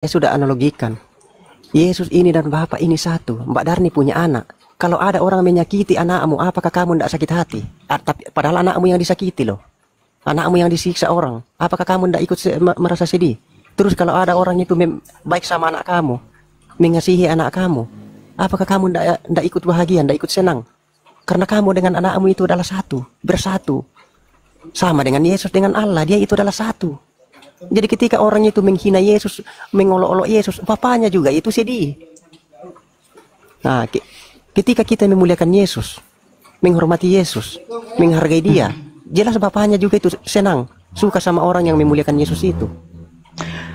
sudah analogikan. Yesus ini dan Bapa ini satu. Mbak Darni punya anak. Kalau ada orang menyakiti anakmu, apakah kamu tidak sakit hati? Tapi padahal anakmu yang disakiti loh. Anakmu yang disiksa orang. Apakah kamu tidak ikut merasa sedih? Terus kalau ada orang itu baik sama anak kamu, mengasihi anak kamu, apakah kamu tidak ikut bahagia, tidak ikut senang? Karena kamu dengan anakmu itu adalah satu, bersatu. Sama dengan Yesus dengan Allah, dia itu adalah satu. Jadi ketika orang itu menghina Yesus, mengolok-olok Yesus, bapaknya juga itu sedih. Nah, ketika kita memuliakan Yesus, menghormati Yesus, menghargai dia, jelas bapaknya juga itu senang, suka sama orang yang memuliakan Yesus itu.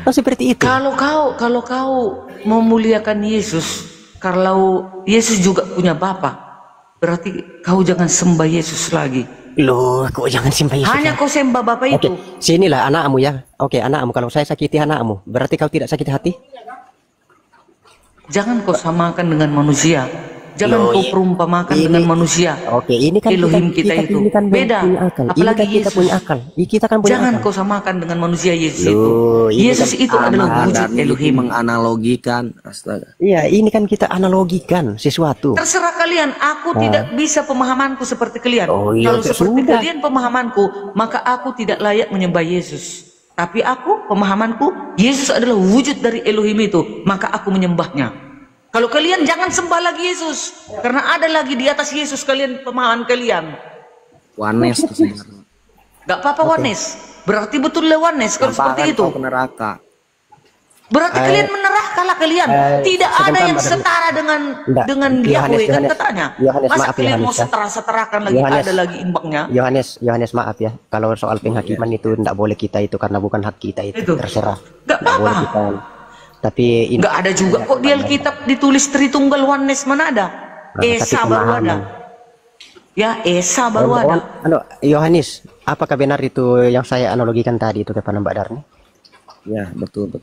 Nah, seperti itu. Kalau kau memuliakan Yesus, kalau Yesus juga punya bapa, berarti kau jangan sembah Yesus lagi. Loh, kok jangan sembah Yesus? Hanya kau sembah Bapa itu. Sinilah anakmu ya. Oke, anakmu. Kalau saya sakiti anakmu, berarti kau tidak sakit hati? Jangan kau samakan dengan manusia. Jangan kau perumpamakan dengan manusia. Oke, ini kan Elohim kita itu kan beda. Apalagi kita Yesus. punya akal. Kita kan punya Jangan akal. kau samakan dengan manusia Yesus itu. Yesus kan itu adalah wujud Elohim. Menganalogikan. Astaga. Iya, ini kan kita analogikan sesuatu. Terserah kalian. Aku tidak bisa pemahamanku seperti kalian. Kalau seperti kalian pemahamanku, maka aku tidak layak menyembah Yesus. Tapi aku, pemahamanku, Yesus adalah wujud dari Elohim itu, maka aku menyembahnya. Kalau kalian jangan sembah lagi Yesus, karena ada lagi di atas Yesus kalian, pemahaman kalian. Oneness itu sebenarnya. Gak apa-apa oneness. Berarti betul oneness kalau seperti itu. Ke neraka. Berarti kalian menerahkanlah kalian. Tidak ada yang setara dengan Yahweh kan katanya. Masa kalian mau setara-setarakan lagi, ada lagi imbangnya. Yohanes maaf ya. Kalau soal penghakiman itu tidak boleh kita itu karena bukan hak kita itu. Terserah. Gak apa-apa. Tapi nggak ada juga kok di Alkitab ditulis Tritunggal oneness, mana ada? Esa baru ada. Ya, Esa baru ada. Yohanes, apakah benar itu yang saya analogikan tadi itu kepada Mbak Darni? Ya, betul.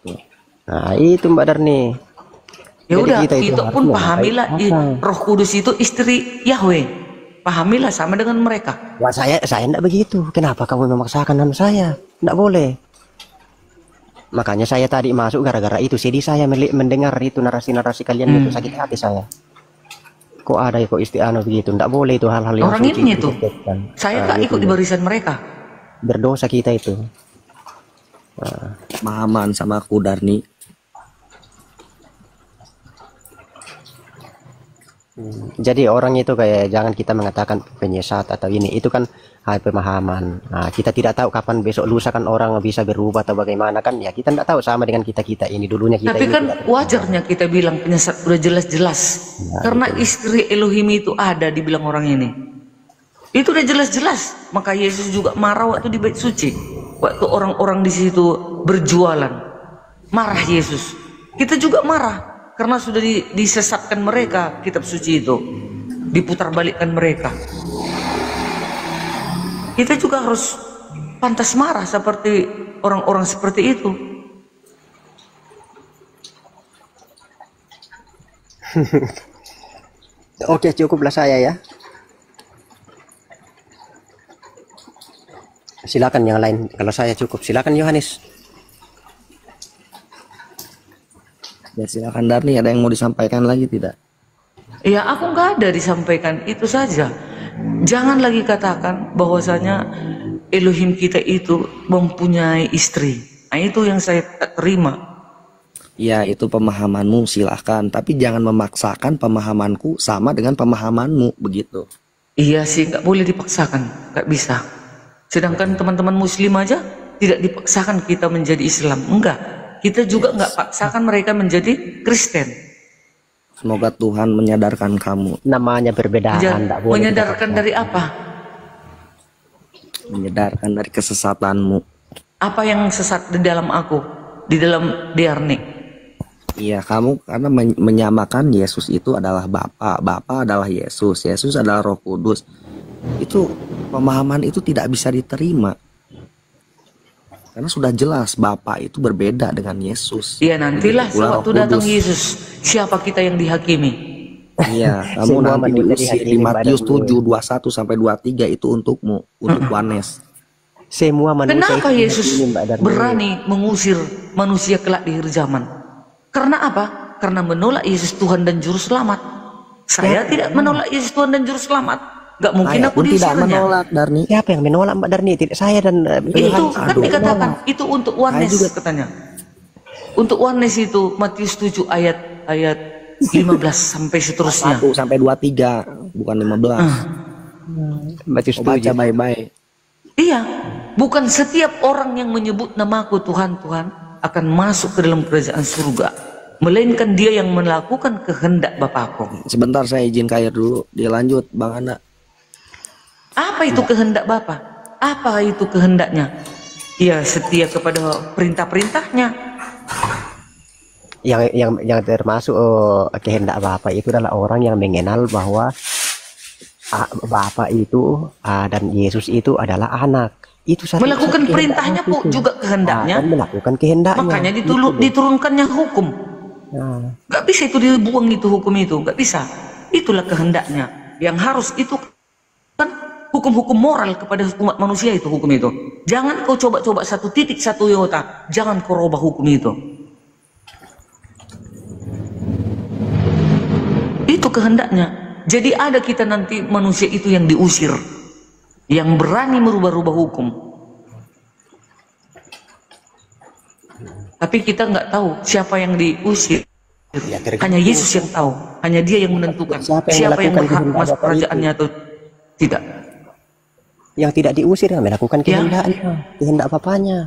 Nah, itu Mbak Darni. Ya udah, itu pun pahamilah Roh Kudus itu istri Yahweh. Pahamilah sama dengan mereka. Wah, saya enggak begitu. Kenapa kamu memaksakan nama saya? Enggak boleh. Makanya saya tadi masuk gara-gara itu. Jadi saya mendengar itu narasi-narasi kalian itu sakit hati saya. Kok ada kok istiano begitu? Nggak boleh itu hal-hal yang orang ini itu. Saya tak ikut di barisan mereka. Berdosa kita itu. Pemahaman sama aku Darni. Jadi orang itu kayak jangan kita mengatakan penyesat atau ini. Itu kan pemahaman. Nah, kita tidak tahu kapan besok lusa kan orang bisa berubah atau bagaimana kan ya, kita tidak tahu. Sama dengan kita ini dulunya kita. Tapi kan wajarnya kita bilang penyesat udah jelas-jelas. Karena istri Elohim itu ada dibilang orang ini. Itu udah jelas-jelas. Maka Yesus juga marah waktu di Bait Suci. Waktu orang-orang di situ berjualan. Marah Yesus. Kita juga marah karena sudah disesatkan mereka kitab suci itu. Diputarbalikkan mereka. Kita juga harus pantas marah seperti orang-orang seperti itu. Oke, cukuplah saya ya. Silakan yang lain. Kalau saya cukup, silakan Yohanes. Ya silakan Darni, ada yang mau disampaikan lagi tidak? Ya aku nggak ada disampaikan, itu saja. Jangan lagi katakan bahwasanya Elohim kita itu mempunyai istri. Nah, itu yang saya terima. Ya itu pemahamanmu, silahkan. Tapi jangan memaksakan pemahamanku sama dengan pemahamanmu, begitu. Iya sih, nggak boleh dipaksakan, nggak bisa. Sedangkan teman-teman Muslim aja tidak dipaksakan kita menjadi Islam, enggak. Kita juga nggak paksakan mereka menjadi Kristen. Semoga Tuhan menyadarkan kamu. Namanya perbedaan. Menyadarkan dari apa? Menyadarkan dari kesesatanmu. Apa yang sesat di dalam aku? Di dalam Darni? Iya, kamu karena menyamakan Yesus itu adalah Bapa. Bapa adalah Yesus. Yesus adalah Roh Kudus. Itu pemahaman itu tidak bisa diterima. Karena sudah jelas Bapa itu berbeda dengan Yesus. Iya, nantilah sewaktu datang Yesus, siapa kita yang dihakimi? Iya, kamu nanti diusir di Matius 7:21 sampai 23 itu untukmu, untuk Yohanes. Semua manusia. Kenapa Yesus berani mengusir manusia kelak di akhir zaman? Karena apa? Karena menolak Yesus Tuhan dan Juru Selamat. Saya tidak menolak Yesus Tuhan dan Juru Selamat. Gak mungkin Saya aku pun tidak diusirnya. menolak, Darni. Siapa yang menolak Mbak Darni? Tidak saya dan Itu kan Aduh. dikatakan itu untuk oneness juga. katanya. Untuk oneness itu Matius 7 ayat 15 sampai seterusnya. 1 sampai 23, bukan 15. Matius Oh, baca 7. baik-baik. Iya, bukan setiap orang yang menyebut namaku Tuhan, Tuhan akan masuk ke dalam kerajaan surga, melainkan dia yang melakukan kehendak Bapakku. Sebentar, saya izin ke air dulu. Dilanjut, Bang Ana. Apa itu kehendak Bapa? Apa itu kehendaknya? Ia setia kepada perintah-perintahnya. Yang termasuk kehendak Bapak itu adalah orang yang mengenal bahwa Bapak itu dan Yesus itu adalah anak. Itu satu Melakukan kehendak perintahnya itu. pun juga kehendaknya. Dan melakukan kehendaknya. Makanya Gitu. diturunkannya hukum. Nah, Gak bisa itu dibuang itu hukum itu, gak bisa. Itulah kehendaknya. Yang harus itu kan hukum-hukum moral kepada umat manusia itu hukum itu. Jangan kau coba-coba satu titik satu iota, jangan kau rubah hukum itu. Itu kehendaknya. Jadi ada kita nanti manusia itu yang diusir, yang berani merubah-rubah hukum. Tapi kita nggak tahu siapa yang diusir. ya, Hanya Yesus yang tahu. Hanya Dia yang menentukan Siapa yang siapa yang melakukan berhak kehendak masuk Bapa kerajaannya atau tidak. yang tidak diusir yang melakukan Ya. kehendaknya, kehendak Bapaknya.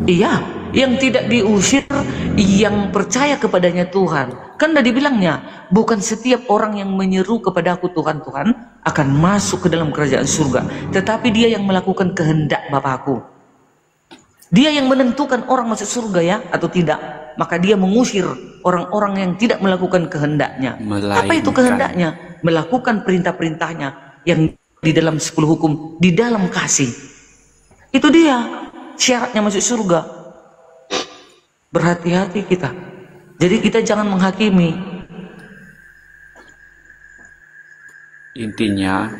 Iya, yang tidak diusir, yang percaya kepadanya Tuhan. Kan udah dibilangnya, bukan setiap orang yang menyeru kepada aku Tuhan, Tuhan akan masuk ke dalam kerajaan surga, tetapi dia yang melakukan kehendak Bapakku. Dia yang menentukan orang masuk surga ya atau tidak. Maka dia mengusir orang-orang yang tidak melakukan kehendaknya. Apa itu kehendaknya? Melakukan perintah-perintahnya yang di dalam 10 hukum, di dalam kasih. Itu dia syaratnya masuk surga. Berhati-hati kita. Jadi kita jangan menghakimi. Intinya,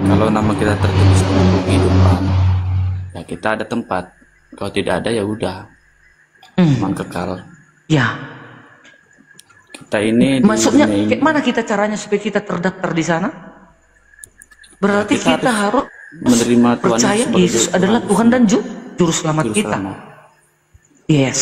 kalau nama kita tertulis dalam kehidupan, ya kita ada tempat. Kalau tidak ada ya udah, memang kekal. Ya, Kita ini di maksudnya dunia ini, kayak mana kita caranya supaya kita terdaftar di sana? Berarti Ya, kita kita harus menerima Tuhan percaya sebagai Yesus Tuhan. adalah Tuhan dan Juru Selamat Juru kita. selamat. Yes.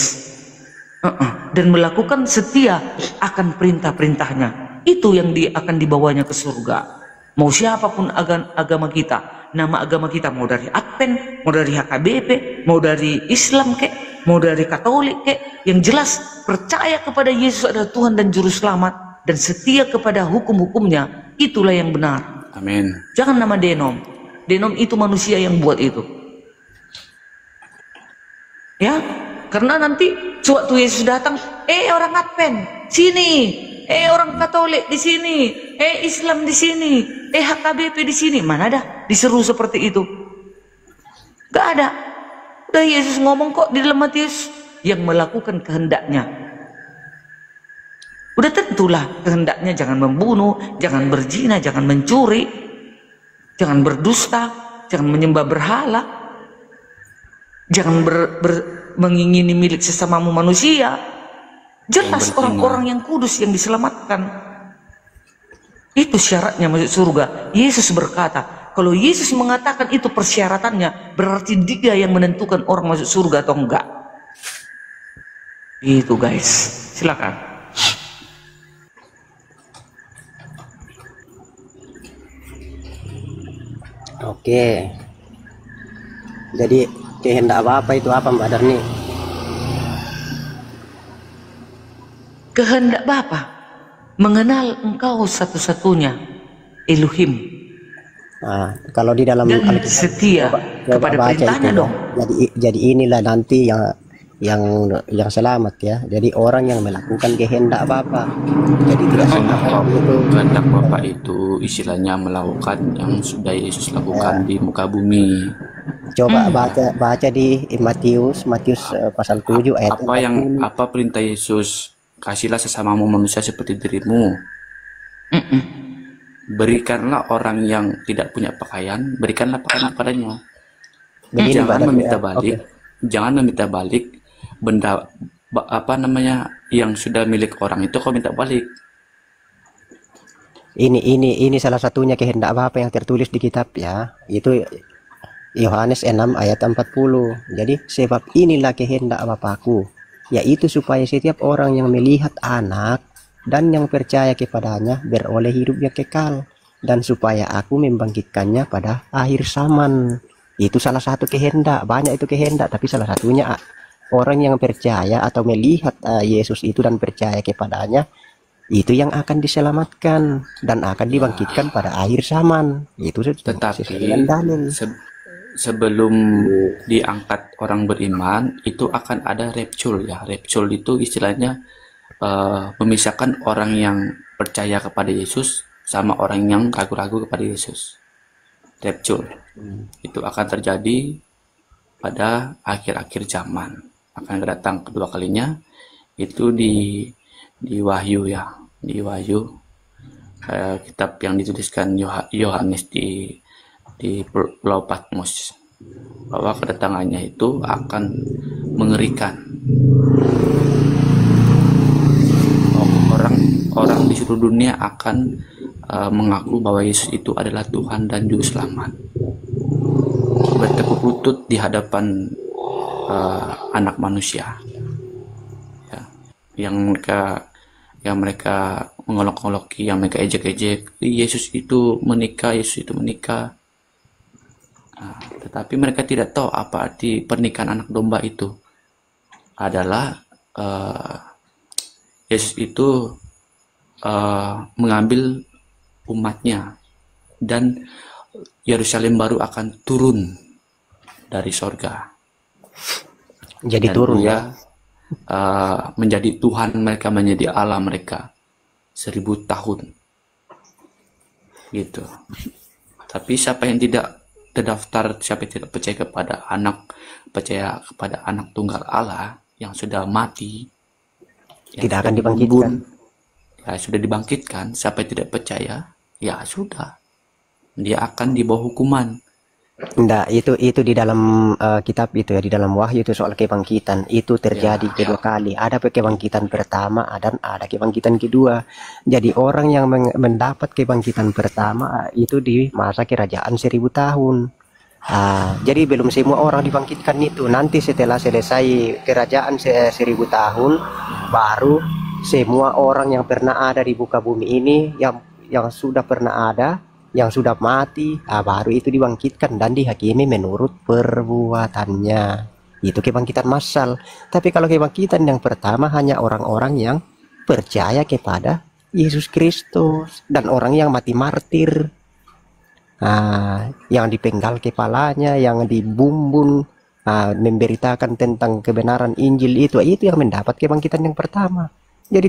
Dan melakukan setia akan perintah-perintahnya. Itu yang akan dibawanya ke surga. Mau siapapun agama kita, nama agama kita mau dari Advent, mau dari HKBP, mau dari Islam kek, mau dari Katolik kek, yang jelas percaya kepada Yesus adalah Tuhan dan Juru Selamat dan setia kepada hukum-hukumnya, itulah yang benar. Amin. Jangan nama Denom. Denom itu manusia yang buat itu. Ya, karena nanti sewaktu Yesus datang, orang Advent, sini. Orang Katolik di sini, Islam di sini, HKBP di sini. Mana ada diseru seperti itu? Gak ada. Udah Yesus ngomong kok di dalam Matius, yang melakukan kehendaknya. Udah tentulah kehendaknya jangan membunuh, jangan berzina, jangan mencuri, jangan berdusta, jangan menyembah berhala, jangan mengingini milik sesamamu manusia. Jelas orang-orang yang kudus yang diselamatkan. Itu syaratnya masuk surga. Yesus berkata, kalau Yesus mengatakan itu persyaratannya, berarti Dia yang menentukan orang masuk surga atau enggak. Itu guys, silakan. Oke. Jadi kehendak Bapak itu apa Mbak Darni? Kehendak Bapa mengenal Engkau satu-satunya Elohim Nah, kalau di dalam dan Alkitab setia kepada baca perintahnya itu, dong. Jadi inilah nanti yang selamat ya. Jadi orang yang melakukan kehendak Bapa. Jadi tidak sembarangan itu. Kehendak Bapak itu istilahnya melakukan yang sudah Yesus lakukan di muka bumi. Coba baca di Matius pasal 7 ayat Apa perintah Yesus? Kasihlah sesamamu manusia seperti dirimu. Berikanlah orang yang tidak punya pakaian, berikanlah pakaian kepadanya. Begini, Jangan Mbak Darni, meminta balik, jangan meminta balik benda apa namanya, yang sudah milik orang itu kau minta balik. Ini salah satunya kehendak Bapa yang tertulis di kitab ya. Itu Yohanes 6 ayat 40. Jadi sebab inilah kehendak Bapakku, yaitu supaya setiap orang yang melihat anak dan yang percaya kepadanya beroleh hidup yang kekal, dan supaya aku membangkitkannya pada akhir zaman. Itu salah satu kehendak, banyak itu kehendak, tapi salah satunya orang yang percaya atau melihat Yesus itu dan percaya kepadanya, itu yang akan diselamatkan dan akan dibangkitkan pada akhir zaman. Itu Tetapi sesuai dengan dalil. sebelum diangkat orang beriman itu akan ada rapture ya. Rapture itu istilahnya memisahkan orang yang percaya kepada Yesus sama orang yang ragu-ragu kepada Yesus. Rapture itu akan terjadi pada akhir-akhir zaman, akan datang kedua kalinya. Itu di Wahyu ya, di Wahyu, kitab yang dituliskan Yohanes di Pulau Patmos, bahwa kedatangannya itu akan mengerikan. Orang di seluruh dunia akan mengaku bahwa Yesus itu adalah Tuhan dan Juru Selamat, bertekuk lutut di hadapan anak manusia ya, yang mereka mengolok-oloki, yang mereka ejek-ejek, Yesus itu menikah, Yesus itu menikah. Nah, tetapi mereka tidak tahu apa arti pernikahan anak domba itu. Adalah Yesus itu mengambil umatnya, dan Yerusalem baru akan turun dari sorga. Jadi Dan turun dia menjadi Tuhan mereka, menjadi Allah mereka 1000 tahun gitu. Tapi siapa yang tidak terdaftar, siapa yang tidak percaya kepada anak tunggal Allah yang sudah mati, yang tidak sudah akan dibangkitkan. ya sudah dibangkitkan, siapa yang tidak percaya, ya sudah, dia akan di bawah hukuman. Enggak, itu di dalam kitab itu ya, di dalam Wahyu itu soal kebangkitan itu terjadi kedua kali. Ada kebangkitan pertama dan ada kebangkitan kedua. Jadi orang yang mendapat kebangkitan pertama itu di masa kerajaan 1000 tahun. Jadi belum semua orang dibangkitkan itu. Nanti setelah selesai kerajaan 1000 tahun, baru semua orang yang pernah ada di muka bumi ini, yang sudah pernah ada, yang sudah mati, baru itu dibangkitkan dan dihakimi menurut perbuatannya. Itu kebangkitan massal. Tapi kalau kebangkitan yang pertama hanya orang-orang yang percaya kepada Yesus Kristus dan orang yang mati martir, yang dipenggal kepalanya, yang dibumbun, memberitakan tentang kebenaran Injil, itu yang mendapat kebangkitan yang pertama. Jadi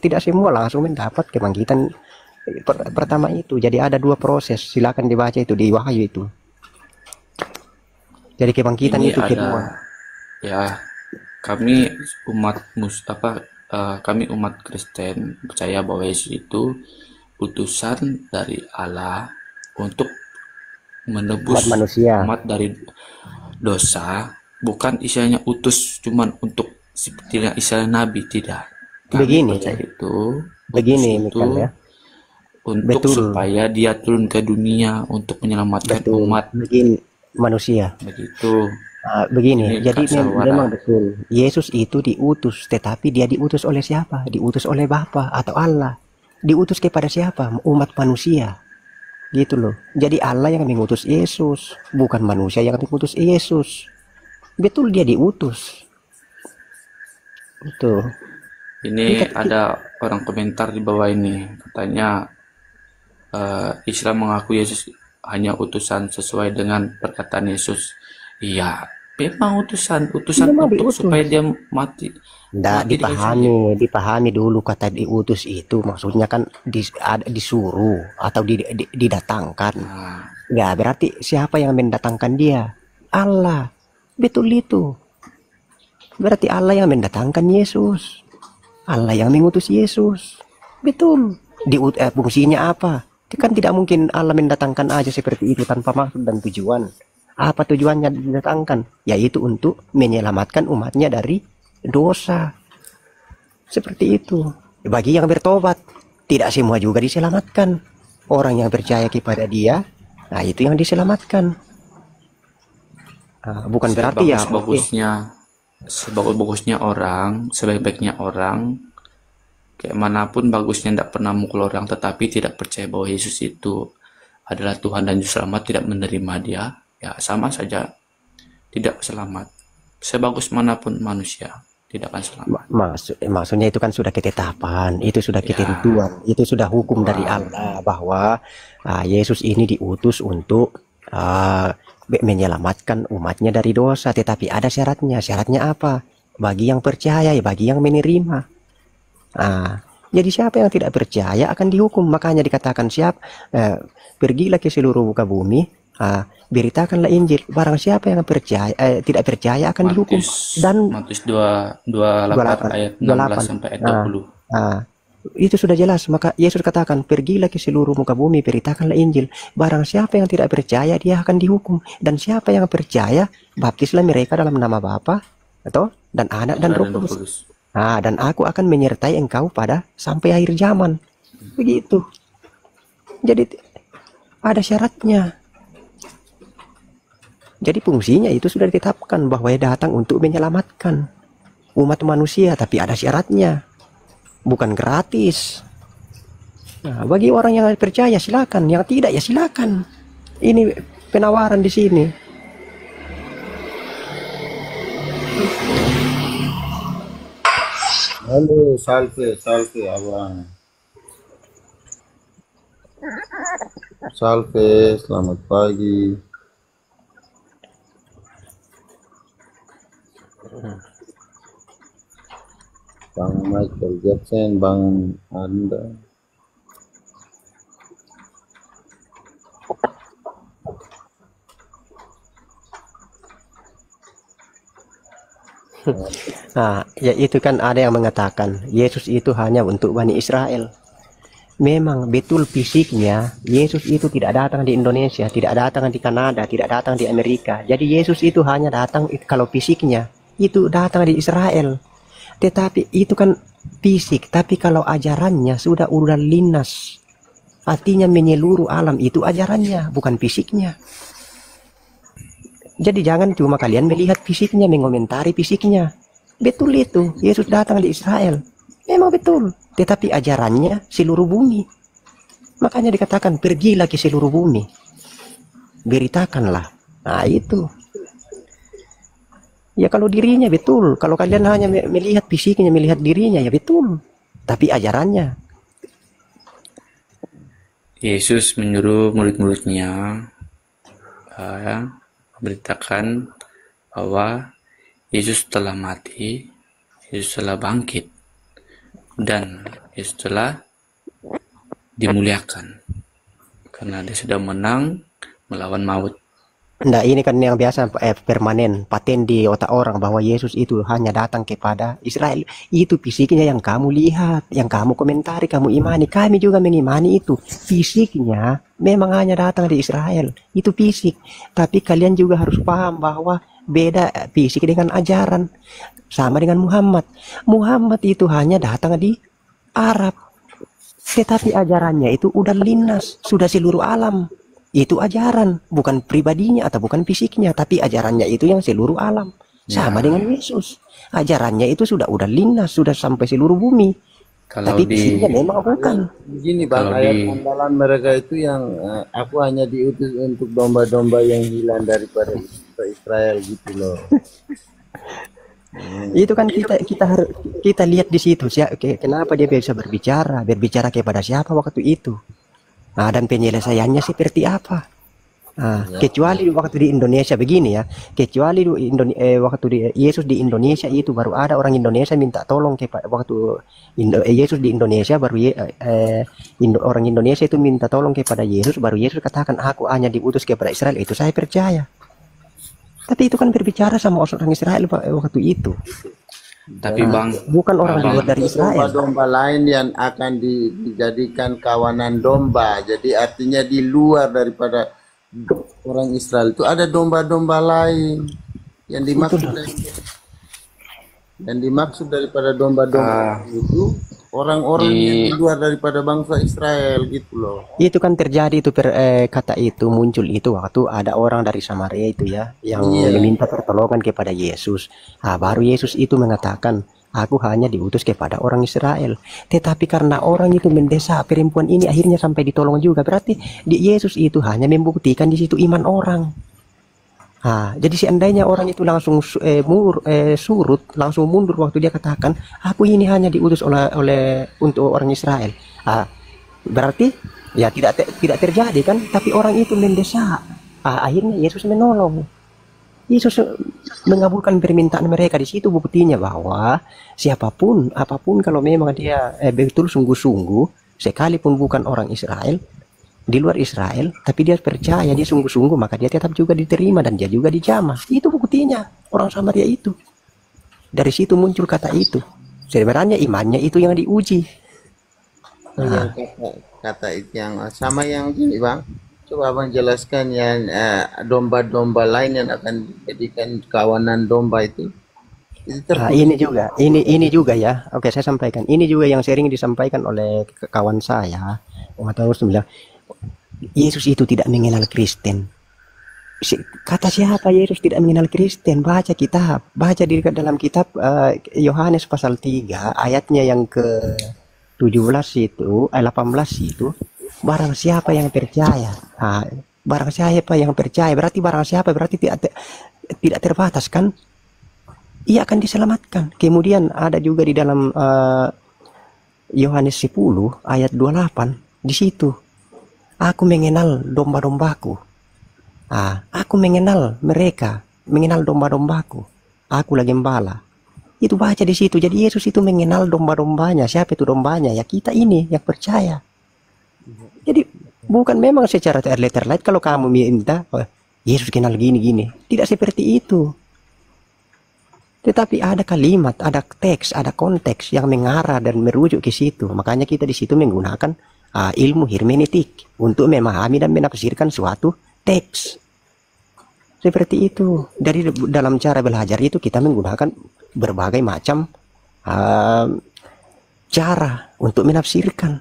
tidak semua langsung mendapat kebangkitan pertama itu. Jadi ada dua proses, silakan dibaca itu di Wahyu itu. Jadi kebangkitan Ini itu ada, kedua. ya, kami umat Kristen percaya bahwa Yesus itu utusan dari Allah untuk menebus umat dari dosa, bukan istilahnya utus cuman untuk seperti istilah nabi, tidak. Kami percaya begini ya. Untuk supaya dia turun ke dunia untuk menyelamatkan umat manusia. Begitu. Begini, jadi memang betul. Yesus itu diutus, tetapi dia diutus oleh siapa? Diutus oleh Bapa atau Allah. Diutus kepada siapa? Umat manusia. Gitu loh. Jadi Allah yang mengutus Yesus, bukan manusia yang mengutus Yesus. Betul, dia diutus. Betul. Ini ada orang komentar di bawah ini, katanya Islam mengaku Yesus hanya utusan sesuai dengan perkataan Yesus. Iya, memang utusan untuk supaya dia mati. Dipahami dulu kata diutus itu maksudnya kan disuruh atau didatangkan. Ya, berarti siapa yang mendatangkan dia? Allah. Betul itu. Berarti Allah yang mendatangkan Yesus. Allah yang mengutus Yesus. Betul. Fungsinya apa? Kan tidak mungkin Allah mendatangkan aja seperti itu tanpa maksud dan tujuan. Apa tujuannya didatangkan? Yaitu untuk menyelamatkan umatnya dari dosa. Seperti itu. Bagi yang bertobat, tidak semua juga diselamatkan. Orang yang percaya kepada Dia, nah itu yang diselamatkan. Bukan berarti ya sebagus-bagusnya orang, sebaik-baiknya orang, kayak manapun bagusnya, tidak pernah mukul orang, tetapi tidak percaya bahwa Yesus itu adalah Tuhan dan Juru Selamat, tidak menerima Dia, ya sama saja tidak selamat. Sebagus manapun manusia, tidak akan selamat. Maksudnya itu kan sudah ketetapan, itu sudah ketentuan, itu sudah hukum dari Allah bahwa Yesus ini diutus untuk menyelamatkan umatnya dari dosa, tetapi ada syaratnya. Syaratnya apa? Bagi yang percaya, bagi yang menerima. Jadi siapa yang tidak percaya akan dihukum. Makanya dikatakan pergilah ke seluruh muka bumi, beritakanlah Injil. Barang siapa yang percaya tidak percaya akan dihukum. Dan Matius 28 ayat 16 sampai ayat 20. Itu sudah jelas. Maka Yesus katakan, pergilah ke seluruh muka bumi, beritakanlah Injil. Barang siapa yang tidak percaya, dia akan dihukum. Dan siapa yang percaya, baptislah mereka dalam nama Bapa dan Anak dan Roh Kudus. Dan aku akan menyertai engkau sampai akhir zaman. Begitu. Jadi ada syaratnya. Jadi fungsinya itu sudah ditetapkan bahwa Dia datang untuk menyelamatkan umat manusia, tapi ada syaratnya. Bukan gratis. Bagi orang yang percaya silakan, yang tidak ya silakan. Ini penawaran di sini. Halo, salve abang. Salve, selamat pagi. Bang Michael Jackson, Bang Anda. Ya itu kan ada yang mengatakan Yesus itu hanya untuk Bani Israel. Memang betul fisiknya Yesus itu tidak datang di Indonesia, tidak datang di Kanada, tidak datang di Amerika. Jadi Yesus itu hanya datang kalau fisiknya itu datang di Israel. Tetapi itu kan fisik, tapi kalau ajarannya sudah lintas. Artinya menyeluruh alam, itu ajarannya, bukan fisiknya. Jadi jangan cuma kalian melihat fisiknya, mengomentari fisiknya. Betul itu, Yesus datang di Israel. Memang betul, tetapi ajarannya seluruh bumi. Makanya dikatakan pergilah ke seluruh bumi. Beritakanlah. Nah itu. Ya kalau dirinya betul, kalau kalian hanya melihat fisiknya, melihat dirinya ya betul. Tapi ajarannya. Yesus menyuruh murid-muridnya memberitakan bahwa Yesus telah mati, Yesus telah bangkit, dan Yesus telah dimuliakan karena Dia sudah menang melawan maut. Nah ini kan yang biasa permanen, paten di otak orang bahwa Yesus itu hanya datang kepada Israel. Itu fisiknya yang kamu lihat, yang kamu komentari, kamu imani. Kami juga mengimani itu. Fisiknya memang hanya datang di Israel. Itu fisik. Tapi kalian juga harus paham bahwa beda fisik dengan ajaran. Sama dengan Muhammad. Muhammad itu hanya datang di Arab. Tetapi ajarannya itu udah lintas, sudah seluruh alam. Itu ajaran, bukan pribadinya atau bukan fisiknya, tapi ajarannya itu yang seluruh alam. Sama dengan Yesus. Ajarannya itu sudah lintas, sudah sampai seluruh bumi. Tapi fisiknya memang bukan. Begini Bang, ayat andalan mereka itu yang aku hanya diutus untuk domba-domba yang hilang daripada Israel gitu loh. Itu kan kita lihat di situ. Kenapa dia bisa berbicara kepada siapa waktu itu? Dan penyelesaiannya seperti apa? Kecuali waktu di Indonesia begini ya, kecuali waktu Yesus di Indonesia itu baru ada orang Indonesia minta tolong waktu Yesus di Indonesia baru orang Indonesia itu minta tolong kepada Yesus, baru Yesus katakan aku hanya diutus kepada Israel. Itu saya percaya. Tapi itu kan berbicara sama orang Israel waktu itu. Tapi Bang, bukan orang luar dari Israel. Domba-domba lain yang akan dijadikan kawanan domba. Jadi artinya di luar daripada orang Israel itu ada domba-domba lain yang dimaksud. Dan dimaksud daripada domba-domba itu orang-orang yang di luar daripada bangsa Israel gitu loh. Itu kan terjadi itu kata itu muncul itu waktu ada orang dari Samaria itu ya yang meminta pertolongan kepada Yesus. Baru Yesus itu mengatakan, aku hanya diutus kepada orang Israel. Tetapi karena orang itu mendesak perempuan ini akhirnya sampai ditolong juga. Berarti Yesus itu hanya membuktikan di situ iman orang. Jadi seandainya orang itu langsung surut, langsung mundur waktu dia katakan, aku ini hanya diutus oleh untuk orang Israel. Berarti ya tidak terjadi kan? Tapi orang itu mendesak. Akhirnya Yesus menolong. Yesus mengabulkan permintaan mereka. Di situ buktinya bahwa siapapun, apapun kalau memang dia betul sungguh-sungguh, sekalipun bukan orang Israel, di luar Israel, tapi dia percaya, dia sungguh-sungguh, maka dia tetap juga diterima dan dia juga dijamah. Itu buktinya orang Samaria itu. Dari situ muncul kata itu. Sebenarnya imannya itu yang diuji. Kata itu yang sama yang ini bang. Coba abang jelaskan yang domba-domba lain yang akan dijadikan kawanan domba itu. Ini juga ya. Oke, saya sampaikan. Ini juga yang sering disampaikan oleh kawan saya. Terus bilang, Yesus itu tidak mengenal Kristen. Kata siapa Yesus tidak mengenal Kristen? Baca kitab, baca di dalam kitab Yohanes pasal 3 ayatnya yang ke 17 itu, 18 itu, barang siapa yang percaya. Barang siapa yang percaya, berarti barang siapa berarti tidak terbatas kan? Ia akan diselamatkan. Kemudian ada juga di dalam Yohanes 10 ayat 28 di situ. Aku mengenal domba-dombaku. Aku mengenal mereka, mengenal domba-dombaku. Aku lagi gembala. Itu baca di situ. Jadi Yesus itu mengenal domba-dombanya. Siapa itu dombanya? Ya kita ini yang percaya. Jadi bukan memang secara terlihat kalau kamu minta, Yesus kenal gini-gini. Tidak seperti itu. Tetapi ada kalimat, ada teks, ada konteks yang mengarah dan merujuk ke situ. Makanya kita di situ menggunakan ilmu hermeneutik untuk memahami dan menafsirkan suatu teks. Seperti itu. Dari dalam cara belajar itu kita menggunakan berbagai macam cara untuk menafsirkan.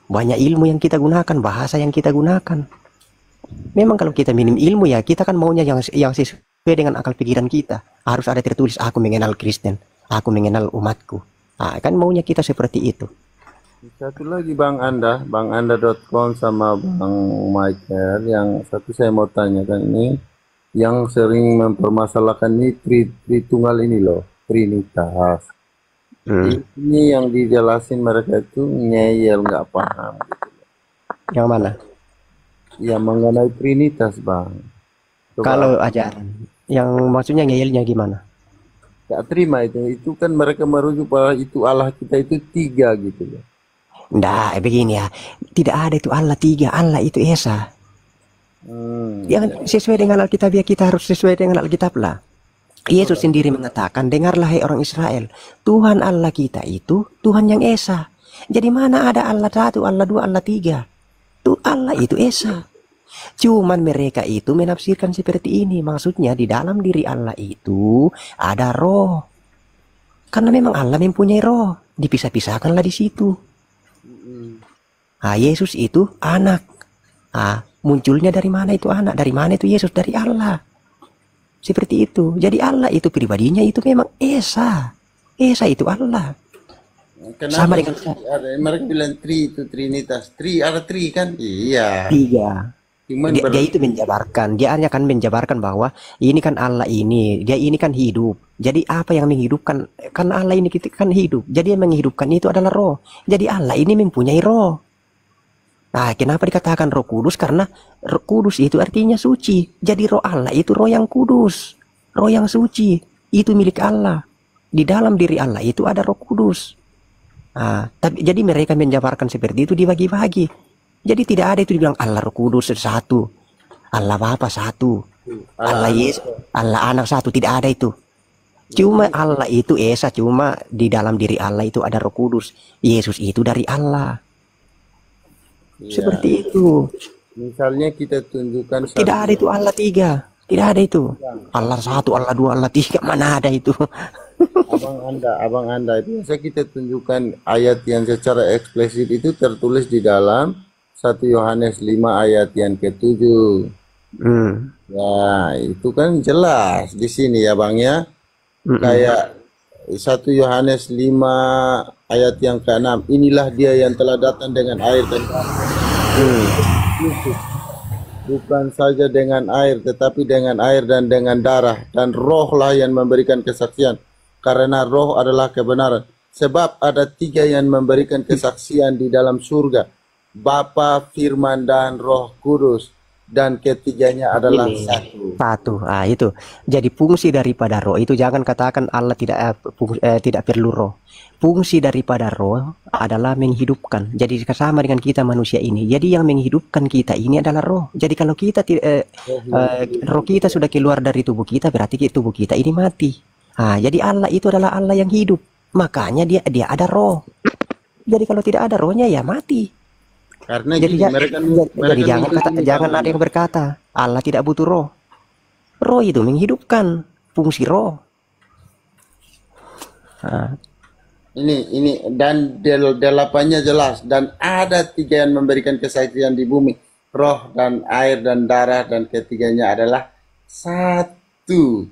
Banyak ilmu yang kita gunakan, bahasa yang kita gunakan. Memang kalau kita minim ilmu ya kita kan maunya yang sesuai dengan akal pikiran kita. Harus ada tertulis, aku mengenal Kristen, aku mengenal umatku. Kan maunya kita seperti itu. Satu lagi Bang Anda.com sama Bang Michael, yang satu saya mau tanyakan ini, yang sering mempermasalahkan ini Tritunggal ini loh, Trinitas. Ini yang dijelasin mereka itu ngeyel, nggak paham. Yang mana? Yang mengenai Trinitas Bang. Coba Kalau ajaran, yang maksudnya ngeyelnya gimana? nggak terima itu kan mereka merujuk bahwa itu Allah kita itu 3 gitu loh. Nggak, begini ya. Tidak ada itu Allah 3, Allah itu Esa. Yang sesuai dengan Alkitab ya kita harus sesuai dengan Alkitab lah. Yesus sendiri mengatakan, dengarlah hai orang Israel, Tuhan Allah kita itu Tuhan yang Esa. Jadi mana ada Allah 1, Allah 2, Allah 3? Tuh Allah itu Esa. Cuman mereka itu menafsirkan seperti ini. Maksudnya di dalam diri Allah itu ada roh. Karena memang Allah mempunyai roh. Dipisah-pisahkanlah di situ. Yesus itu anak. Munculnya dari mana itu anak? Dari mana itu Yesus? Dari Allah. Seperti itu. Jadi Allah itu pribadinya itu memang Esa. Esa itu Allah. Kenapa Sama dengan mereka bilang itu Trinitas? Ada kan? Iya. 3. Cuman Dia itu menjabarkan, dia hanya kan menjabarkan bahwa ini kan Allah ini, dia ini kan hidup. Jadi apa yang menghidupkan? Karena Allah ini kita kan hidup. Jadi yang menghidupkan itu adalah roh. Jadi Allah ini mempunyai roh. Nah, kenapa dikatakan Roh Kudus? Karena Roh Kudus itu artinya suci. Jadi roh Allah itu roh yang kudus, roh yang suci. Itu milik Allah. Di dalam diri Allah itu ada Roh Kudus. Tapi jadi mereka menjabarkan seperti itu dibagi-bagi. Jadi tidak ada itu dibilang Allah Roh Kudus satu, Allah Bapa satu, Allah Yesus, Allah Anak satu. Tidak ada itu. Cuma Allah itu Esa, cuma di dalam diri Allah itu ada Roh Kudus. Yesus itu dari Allah. Seperti itu. Misalnya kita tunjukkan Tidak ada itu Allah 3. Tidak ada itu. Allah 1, Allah 2, Allah 3. Mana ada itu? Abang Anda itu bisa kita tunjukkan ayat yang secara eksplisit itu tertulis di dalam 1 Yohanes 5 ayat yang ke-7. Hmm. Ya, itu kan jelas di sini ya Bang ya. Kayak 1 Yohanes 5 ayat yang ke-6. Inilah dia yang telah datang dengan air dan bukan saja dengan air, tetapi dengan air dan dengan darah. Dan rohlah yang memberikan kesaksian. Karena roh adalah kebenaran. Sebab ada 3 yang memberikan kesaksian di dalam surga. Bapa, Firman, dan Roh Kudus. Dan ketiganya adalah Ini satu. satu. Ah, itu. Jadi fungsi daripada roh itu jangan katakan Allah tidak perlu roh. Fungsi daripada roh adalah menghidupkan. Jadi sama dengan kita manusia ini. Jadi yang menghidupkan kita ini adalah roh. Jadi kalau kita roh kita sudah keluar dari tubuh kita, berarti tubuh kita ini mati. Ah, jadi Allah itu adalah Allah yang hidup. Makanya dia ada roh. Jadi kalau tidak ada rohnya ya mati. Karena Jadi, gini, mereka jangan ada yang berkata Allah tidak butuh roh. Roh itu menghidupkan, fungsi roh. Nah, ini dan delapannya jelas, dan ada 3 yang memberikan kesaksian di bumi, roh dan air dan darah, dan ketiganya adalah satu.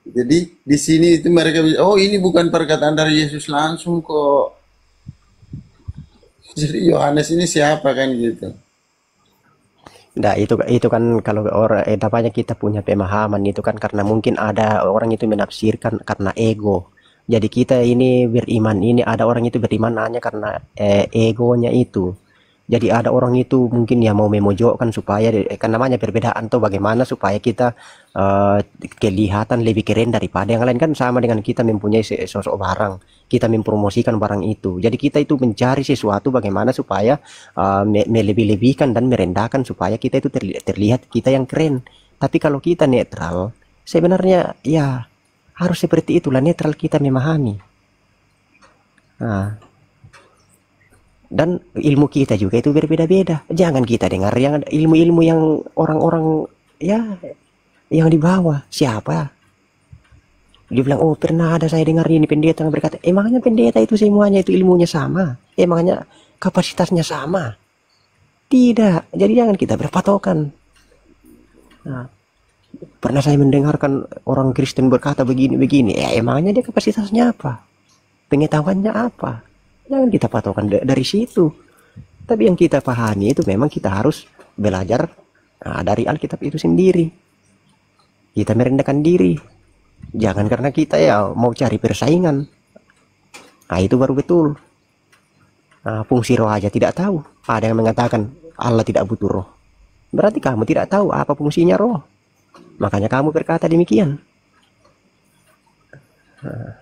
Jadi di sini itu mereka bisa, oh ini bukan perkataan dari Yesus langsung kok. Jadi Yohanes ini siapa kan gitu. nah itu kan kalau orang namanya kita punya pemahaman itu kan karena mungkin ada orang itu menafsirkan karena ego. Jadi kita ini beriman ini ada orang itu beriman hanya karena egonya itu. Jadi ada orang itu mungkin ya mau memojokkan supaya kan namanya perbedaan tuh bagaimana supaya kita kelihatan lebih keren daripada yang lain, kan sama dengan kita mempunyai sosok barang, kita mempromosikan barang itu. Jadi kita itu mencari sesuatu bagaimana supaya melebih-lebihkan dan merendahkan supaya kita itu terlihat kita yang keren. Tapi kalau kita netral, sebenarnya ya harus seperti itulah, netral kita memahami. Nah, dan ilmu kita juga itu berbeda-beda. Jangan kita dengar yang ilmu-ilmu yang orang-orang ya yang di bawah. Siapa? Dia bilang, oh pernah ada saya dengar ini pendeta yang berkata, emangnya pendeta itu semuanya itu ilmunya sama? Emangnya kapasitasnya sama? Tidak. Jadi jangan kita berpatokan. Nah, pernah saya mendengarkan orang Kristen berkata begini-begini. Emangnya dia kapasitasnya apa? Pengetahuannya apa? Jangan kita patokan dari situ. Tapi yang kita pahami itu memang kita harus belajar dari Alkitab itu sendiri. Kita merendahkan diri. Jangan karena kita ya mau cari persaingan. Nah itu baru betul. Nah, fungsi roh aja tidak tahu. Ada yang mengatakan Allah tidak butuh roh. Berarti kamu tidak tahu apa fungsinya roh. Makanya kamu berkata demikian. Nah.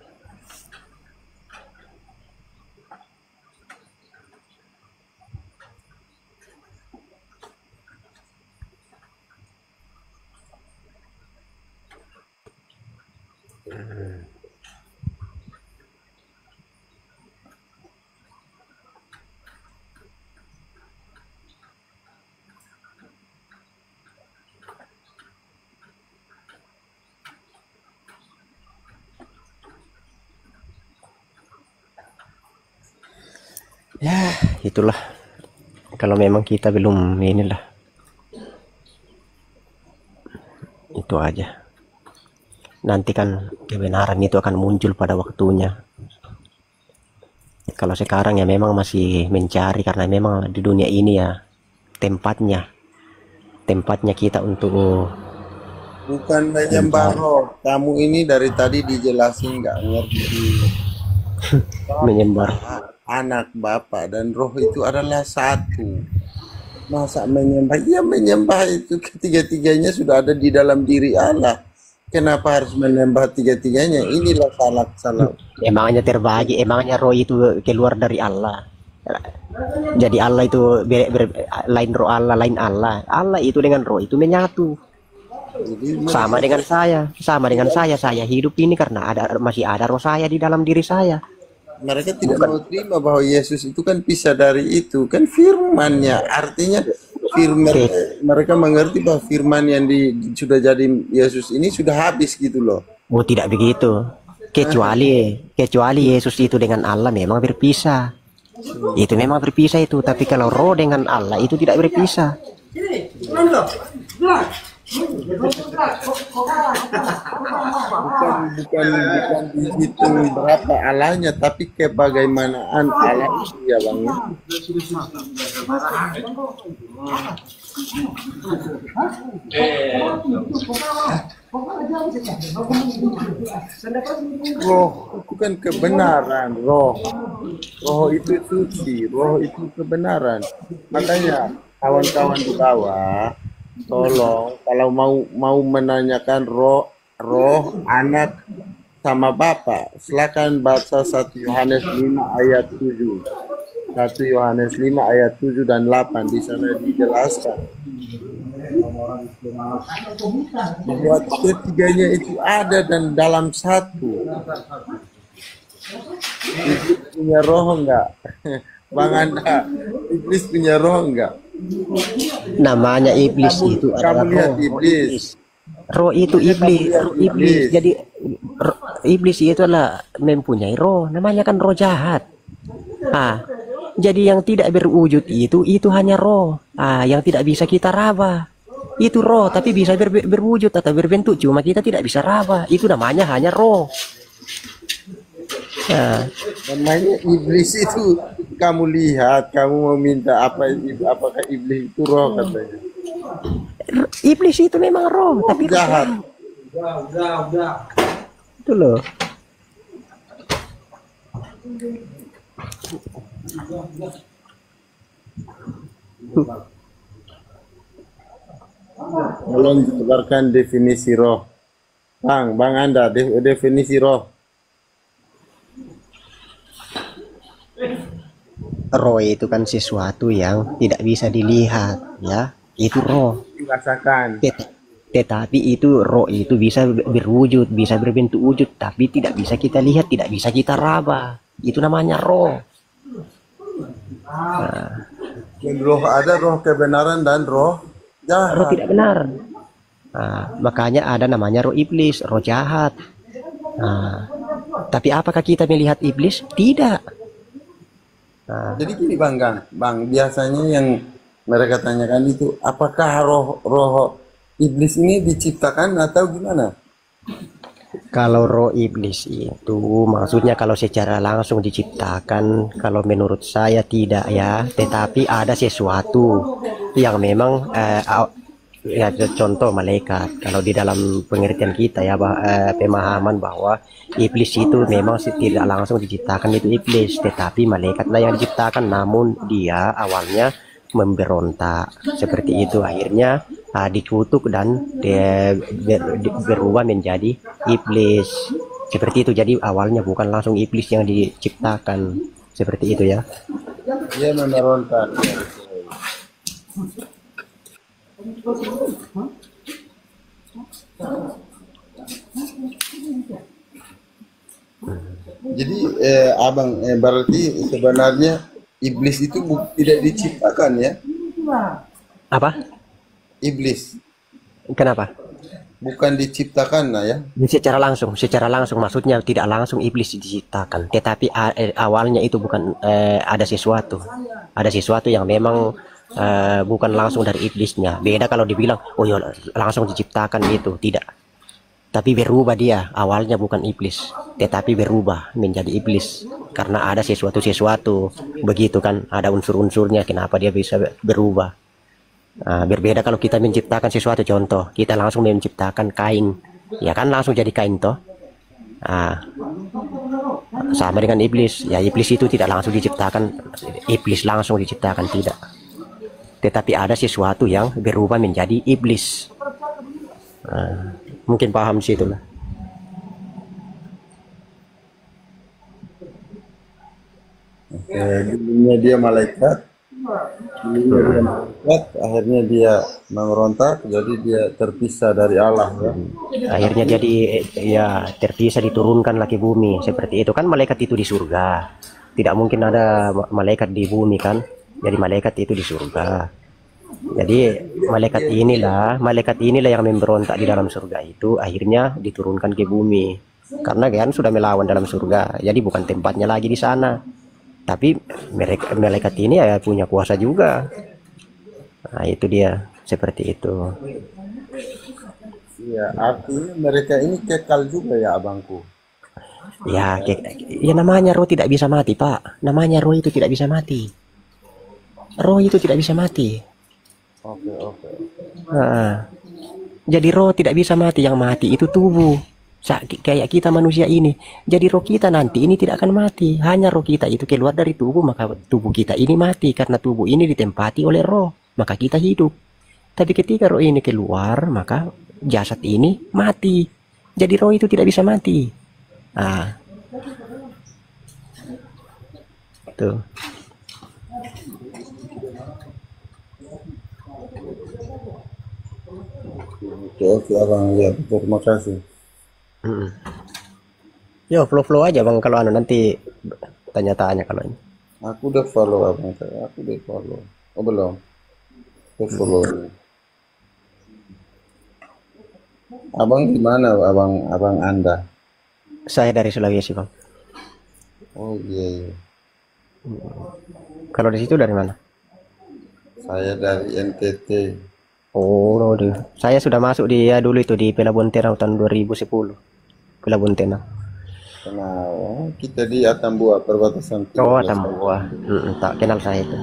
Ya, itulah. Kalau memang kita belum inilah. Itu aja. Nanti kan kebenaran itu akan muncul pada waktunya. Kalau sekarang ya memang masih mencari karena memang di dunia ini ya tempatnya kita untuk Bukan menyembah roh. Kamu ini dari tadi dijelasin nggak ngerti. menyembah. Anak, Bapak, dan Roh itu adalah satu. Masa menyembah? Ya menyembah itu ketiga-tiganya sudah ada di dalam diri Allah. Kenapa harus menyembah tiga-tiganya? Inilah salah. Emangnya terbagi, emangnya roh itu keluar dari Allah. Jadi Allah itu lain roh Allah, lain Allah. Allah itu dengan roh itu menyatu. Jadi Sama dengan saya hidup ini karena masih ada roh saya di dalam diri saya. mereka tidak mau terima bahwa Yesus itu kan pisah dari itu. Kan firman-Nya. Artinya firman, mereka mengerti bahwa firman yang sudah jadi Yesus ini sudah habis gitu loh. Oh, tidak begitu. Kecuali Yesus itu dengan Allah memang berpisah. Itu memang berpisah itu, tapi kalau roh dengan Allah itu tidak berpisah. Bukan dihitung berapa Allahnya, tapi kebagaimanaan Allah itu ya Bang. Roh itu kan kebenaran, roh itu suci, roh itu kebenaran. Makanya kawan-kawan di bawah, tolong kalau mau menanyakan roh anak sama bapak, silakan baca 1 Yohanes 5 ayat 7. 1 Yohanes 5 ayat 7 dan 8, di sana dijelaskan bahwa ketiganya itu ada dan dalam satu. Iblis punya roh enggak? Bang Anda, iblis punya roh enggak? Namanya iblis itu adalah Kamu lihat roh. iblis. Roh itu iblis, roh iblis. Jadi iblis itu adalah mempunyai roh. Namanya kan roh jahat. Jadi yang tidak berwujud itu hanya roh. Yang tidak bisa kita raba. Itu roh, tapi bisa berwujud atau berbentuk. Cuma kita tidak bisa raba. Itu namanya hanya roh. Namanya iblis itu, kamu lihat, kamu mau minta apakah iblis itu roh katanya? Iblis itu memang roh, tapi roh Jahat. itu loh. Tolong jelaskan definisi roh. Bang Anda, definisi roh. Roh itu kan sesuatu yang tidak bisa dilihat, ya. Itu roh. Rasakan. Tetapi itu roh itu bisa berwujud, bisa berbentuk wujud, tapi tidak bisa kita lihat, tidak bisa kita raba. Itu namanya roh. Dan roh ada roh kebenaran dan roh jahat. Roh tidak benar. Makanya ada namanya roh iblis, roh jahat. Tapi apakah kita melihat iblis? Tidak. Jadi gini Bang, biasanya yang mereka tanyakan itu, apakah roh iblis ini diciptakan atau gimana? Kalau roh iblis itu maksudnya kalau secara langsung diciptakan, kalau menurut saya tidak ya, tetapi ada sesuatu yang memang ya contoh malaikat. Kalau di dalam pengertian kita ya pemahaman bahwa iblis itu memang tidak langsung diciptakan itu iblis, tetapi malaikatlah yang diciptakan, namun dia awalnya memberontak seperti itu, akhirnya dikutuk dan dia berubah menjadi iblis seperti itu. Jadi awalnya bukan langsung iblis yang diciptakan seperti itu ya. Dia memberontak. Jadi abang berarti sebenarnya iblis itu tidak diciptakan ya? Apa? Iblis Kenapa? bukan diciptakan nah ya? Secara langsung maksudnya tidak langsung iblis diciptakan, tetapi awalnya itu bukan ada sesuatu yang memang bukan langsung dari iblisnya. Beda kalau dibilang oh ya langsung diciptakan itu, tidak. Tapi berubah dia, awalnya bukan iblis, tetapi berubah menjadi iblis karena ada sesuatu begitu kan, ada unsur-unsurnya kenapa dia bisa berubah. Berbeda kalau kita menciptakan sesuatu, contoh kita langsung menciptakan kain, ya kan langsung jadi kain toh. Sama dengan iblis, ya iblis itu tidak langsung diciptakan, tidak, tetapi ada sesuatu yang berubah menjadi iblis. Mungkin paham sih itulah. Dulunya dia malaikat, akhirnya dia memberontak, jadi dia terpisah dari Allah ya. Akhirnya jadi ya terpisah, diturunkan lagi bumi seperti itu kan. Malaikat itu di surga, tidak mungkin ada malaikat di bumi kan, jadi malaikat itu di surga. Jadi malaikat inilah yang memberontak di dalam surga itu akhirnya diturunkan ke bumi. Karena kan sudah melawan dalam surga, jadi bukan tempatnya lagi di sana. Tapi mereka malaikat ini ya punya kuasa juga. Nah, itu dia seperti itu. Iya, artinya mereka ini kekal juga ya abangku. Ya, ya namanya roh tidak bisa mati, Pak. Namanya roh itu tidak bisa mati. Roh itu tidak bisa mati. Oke, oke. Nah, jadi roh tidak bisa mati, yang mati itu tubuh. Kayak kita manusia ini. Jadi roh kita nanti ini tidak akan mati. Hanya roh kita itu keluar dari tubuh, maka tubuh kita ini mati. Karena tubuh ini ditempati oleh roh, maka kita hidup. Tapi ketika roh ini keluar, maka jasad ini mati. Jadi roh itu tidak bisa mati. Ah, tuh. Oke, oke abang, ya terima kasih. Mm. Yo, flow-flow aja bang, kalau nanti tanya-tanya kalau ini. Aku udah follow abang, aku udah follow. Oh belum? Aku follow. Abang gimana abang Anda? Saya dari Sulawesi bang. Oh iya, iya. Kalau di situ dari mana? Saya dari NTT. Oh, saya sudah masuk di dulu itu di Pelabuhan Tena tahun 2010. Pelabuhan Tena. Kenal? Kita di Atambua, perbatasan. Oh, Tambua. Tak kenal saya itu.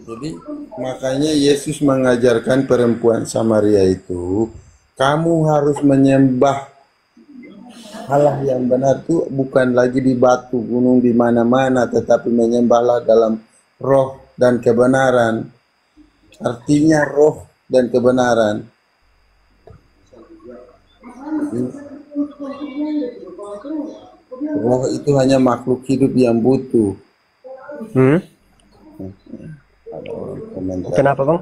Jadi makanya Yesus mengajarkan perempuan Samaria itu, kamu harus menyembah Allah yang benar tuh bukan lagi di batu gunung di mana-mana, tetapi menyembahlah dalam roh dan kebenaran. Artinya roh dan kebenaran. Roh itu hanya makhluk hidup yang butuh. Ada komentar. Kenapa bang?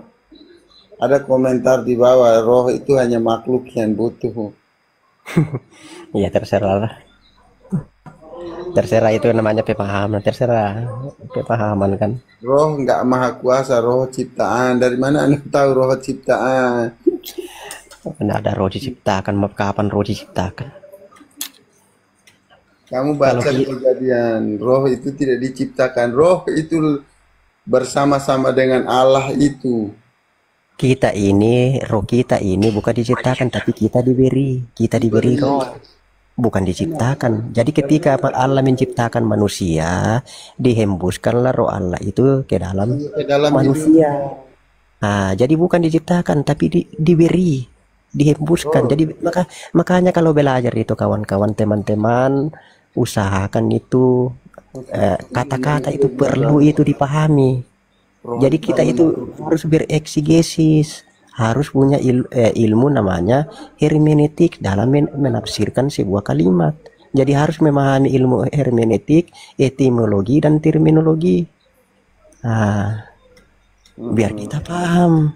Ada komentar di bawah, roh itu hanya makhluk yang butuh. Iya terserah lah. Terserah, itu namanya pemahaman. Terserah pemahaman kan. Roh nggak maha kuasa, roh ciptaan. Dari mana Anda tahu roh ciptaan? Tidak ada roh diciptakan. Kapan roh diciptakan? Kamu baca di Kejadian, roh itu tidak diciptakan. Roh itu bersama-sama dengan Allah itu. Roh kita ini bukan diciptakan, tapi kita diberi roh, bukan diciptakan. Jadi ketika Allah menciptakan manusia, dihembuskanlah roh Allah itu ke dalam manusia. Nah, jadi bukan diciptakan, tapi diberi, dihembuskan. Jadi makanya kalau belajar itu kawan-kawan, teman-teman, usahakan itu kata-kata itu perlu itu dipahami. Jadi kita itu harus bereksegesis, harus punya ilmu namanya hermeneutik dalam menafsirkan sebuah kalimat. Jadi harus memahami ilmu hermeneutik, etimologi dan terminologi. Nah, biar kita paham.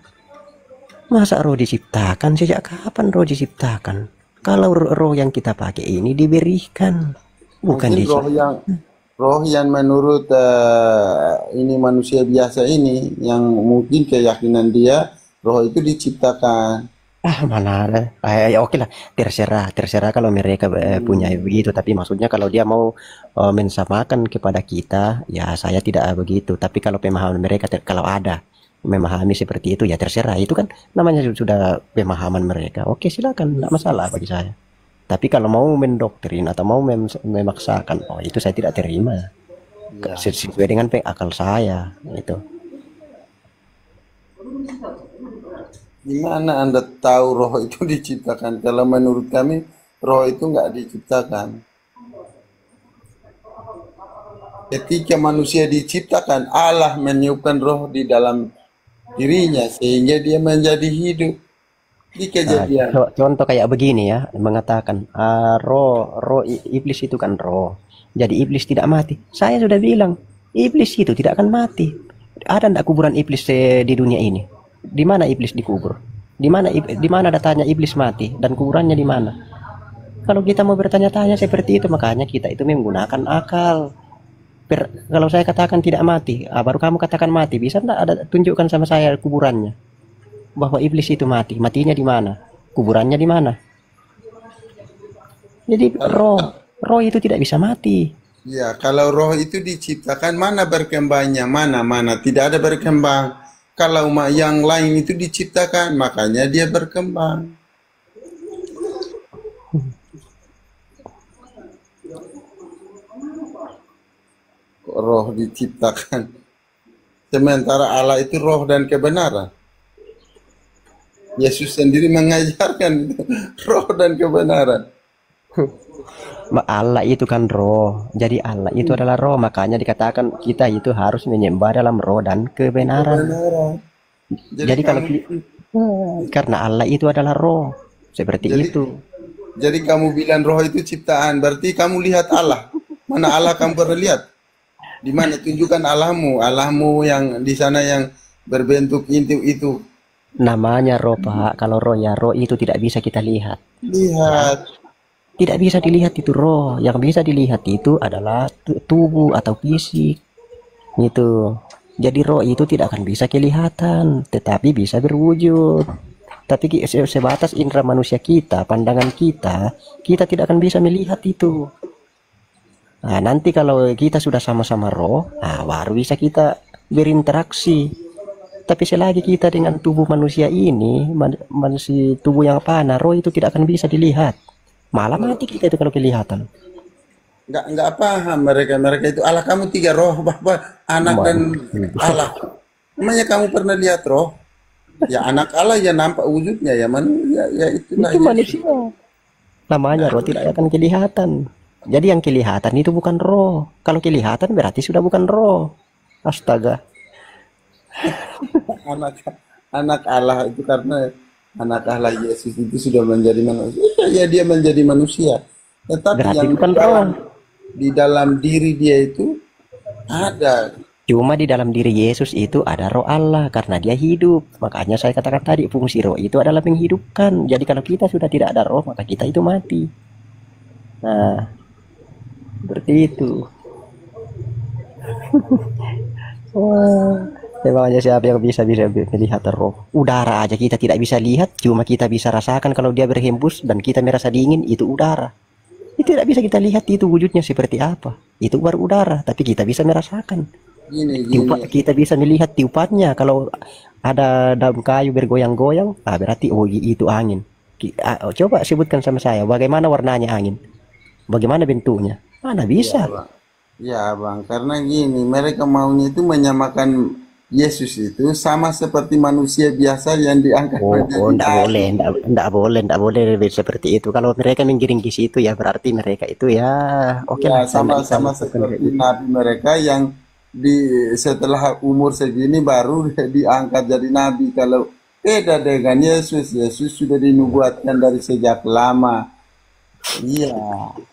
Masa roh diciptakan? Sejak kapan roh diciptakan? Kalau roh yang kita pakai ini diberikan, bukan diciptakan. Roh yang menurut ini manusia biasa ini, yang mungkin keyakinan dia, roh itu diciptakan. Mana ada. Ya oke lah, terserah kalau mereka punya begitu. Tapi maksudnya kalau dia mau mensamakan kepada kita, ya saya tidak begitu. Tapi kalau pemahaman mereka, kalau ada memahami seperti itu, ya terserah. Itu kan namanya sudah pemahaman mereka. Oke silakan, tidak masalah bagi saya. Tapi kalau mau mendoktrin atau mau memaksakan, oh itu saya tidak terima. Ya. Sesuai dengan akal saya itu. Gimana Anda tahu roh itu diciptakan? Kalau menurut kami roh itu nggak diciptakan. Ketika manusia diciptakan, Allah meniupkan roh di dalam dirinya sehingga dia menjadi hidup. Di Kejadian. Contoh kayak begini ya, mengatakan roh iblis itu kan roh. Jadi iblis tidak mati. Saya sudah bilang iblis itu tidak akan mati. Ada ndak kuburan iblis di dunia ini? Di mana iblis dikubur? Di mana datanya iblis mati dan kuburannya di mana? Kalau kita mau bertanya-tanya seperti itu, makanya kita itu menggunakan akal. Kalau saya katakan tidak mati, baru kamu katakan mati, bisa enggak ada tunjukkan sama saya kuburannya bahwa iblis itu mati? Matinya di mana? Kuburannya di mana? Jadi Kalau roh itu tidak bisa mati. ya, kalau roh itu diciptakan mana berkembangnya? Mana tidak ada berkembang. Kalau yang lain itu diciptakan, makanya dia berkembang. Roh diciptakan. Sementara Allah itu roh dan kebenaran. Yesus sendiri mengajarkan itu, roh dan kebenaran. Allah itu kan roh. Jadi Allah itu adalah roh, makanya dikatakan kita itu harus menyembah dalam roh dan kebenaran. Kebenaran. Jadi Jadi kalau kamu karena Allah itu adalah roh, seperti jadi itu. jadi kamu bilang roh itu ciptaan, berarti kamu lihat Allah. Mana Allah kamu pernah lihat? Di mana tunjukkan Allahmu, Allahmu yang di sana yang berbentuk itu. Namanya roh, Pak. Kalau roh ya roh itu tidak bisa kita lihat. Lihat. Tidak bisa dilihat itu roh. Yang bisa dilihat itu adalah tubuh atau fisik. Itu. Jadi roh itu tidak akan bisa kelihatan, tetapi bisa berwujud. Tapi sebatas indera manusia kita, pandangan kita, kita tidak akan bisa melihat itu. Nah, nanti kalau kita sudah sama-sama roh, nah, baru bisa kita berinteraksi. Tapi selagi kita dengan tubuh manusia ini, manusia tubuh yang panah, roh itu tidak akan bisa dilihat. Malah mati kita itu kalau kelihatan. Nggak paham mereka itu Allah kamu tiga roh Bapa, anak dan Allah. Namanya kamu pernah lihat roh? Ya anak Allah ya nampak wujudnya ya manusia ya itulah Itu ya. manusia. Namanya roh tidak akan kelihatan. Jadi yang kelihatan itu bukan roh. Kalau kelihatan berarti sudah bukan roh. Astaga. anak anak Allah itu karena anak Allah Yesus itu sudah menjadi manusia ya dia menjadi manusia tetapi Berarti yang bukan roh. di dalam diri dia itu ada Cuma di dalam diri Yesus itu ada roh Allah karena dia hidup. Makanya saya katakan tadi fungsi roh itu adalah menghidupkan. Jadi kalau kita sudah tidak ada roh maka kita itu mati. Nah, seperti itu. Wah, memangnya siapa yang bisa melihat roh? Udara aja kita tidak bisa lihat, cuma kita bisa rasakan kalau dia berhembus dan kita merasa dingin itu udara. Itu tidak bisa kita lihat itu wujudnya seperti apa. Itu baru udara, tapi kita bisa merasakan. gini Kita bisa melihat tiupannya kalau ada daun kayu bergoyang-goyang, berarti oh itu angin. Coba sebutkan sama saya bagaimana warnanya angin, bagaimana bentuknya. Mana ya bisa? bang ya bang karena gini mereka maunya itu menyamakan Yesus itu sama seperti manusia biasa yang diangkat menjadi Enggak boleh, nabi enggak boleh seperti itu. Kalau mereka menggiring ke situ ya berarti mereka itu ya oke ya lah, saya enggak bisa sama-sama melakukan kayak seperti gitu. nabi mereka yang di setelah umur segini baru diangkat jadi nabi kalau beda dengan Yesus Yesus sudah dinubuatkan dari sejak lama iya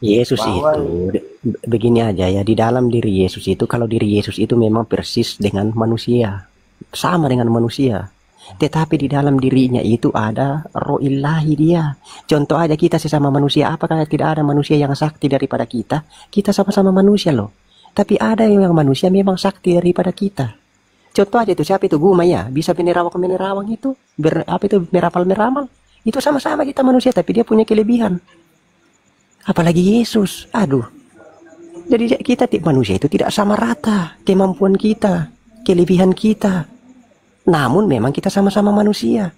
Yesus bahwa itu begini aja ya, di dalam diri Yesus itu kalau diri Yesus itu memang persis dengan manusia, sama dengan manusia. Tetapi di dalam dirinya itu ada roh ilahi dia. Contoh aja kita sesama manusia, apakah tidak ada manusia yang sakti daripada kita? Kita sama-sama manusia loh. Tapi ada yang manusia memang sakti daripada kita. Contoh aja itu siapa itu Guma ya, bisa menerawang itu, apa itu meramal-meramal. Itu sama-sama kita manusia tapi dia punya kelebihan. Apalagi Yesus. Aduh. Jadi kita manusia itu tidak sama rata kemampuan kita, kelebihan kita. Namun memang kita sama-sama manusia.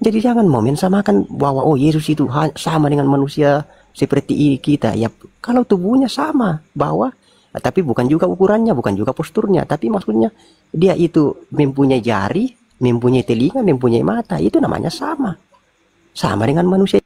Jadi jangan mau mensamakan bahwa oh Yesus itu sama dengan manusia seperti kita. Ya kalau tubuhnya sama bahwa tapi bukan juga ukurannya, bukan juga posturnya, tapi maksudnya dia itu mempunyai jari, mempunyai telinga, mempunyai mata, itu namanya sama. Sama dengan manusia.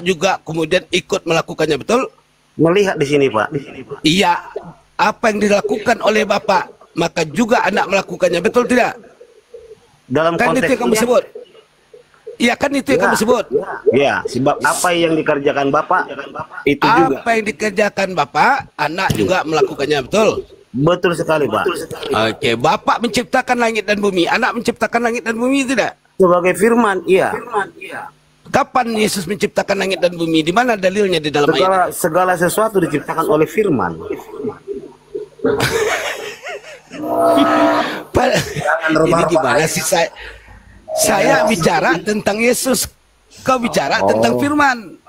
juga kemudian ikut melakukannya, betul? Melihat di sini, Pak. Iya, apa yang dilakukan oleh Bapak, maka juga anak melakukannya, betul tidak? Dalam Kan itu konteks yang kamu sebut. Iya, kan itu yang kamu sebut. Ya, sebab apa yang dikerjakan Bapak itu juga. Apa yang dikerjakan Bapak, anak juga melakukannya, betul? Betul sekali, Pak. Oke, Bapak menciptakan langit dan bumi, anak menciptakan langit dan bumi tidak? Sebagai firman, iya. Kapan Yesus menciptakan langit dan bumi? Di mana dalilnya di dalam ayat? Segala sesuatu diciptakan oleh firman. Ini gimana sih saya bicara tentang Yesus, kau bicara tentang firman.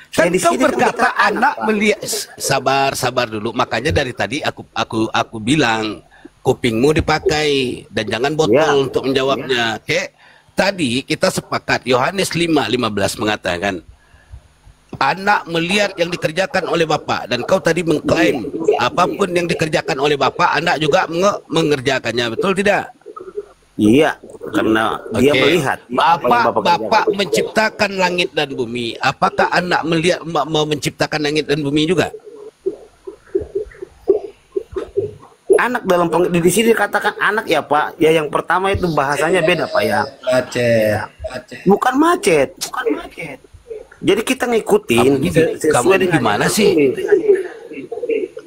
Kan kau berkata anak melihat, sabar dulu. Makanya dari tadi aku bilang kupingmu dipakai dan jangan botol untuk menjawabnya. Oke? Tadi kita sepakat Yohanes 5:15 mengatakan anak melihat yang dikerjakan oleh Bapak, dan kau tadi mengklaim apapun yang dikerjakan oleh Bapak, anak juga mengerjakannya, betul tidak? Iya, karena dia melihat. Bapak menciptakan langit dan bumi. Apakah anak melihat mau menciptakan langit dan bumi juga? Anak dalam di sini dikatakan anak ya, Pak. Ya, yang pertama itu bahasanya beda, Pak, ya. Bukan macet. Jadi kita ngikutin kamu ini gimana sih?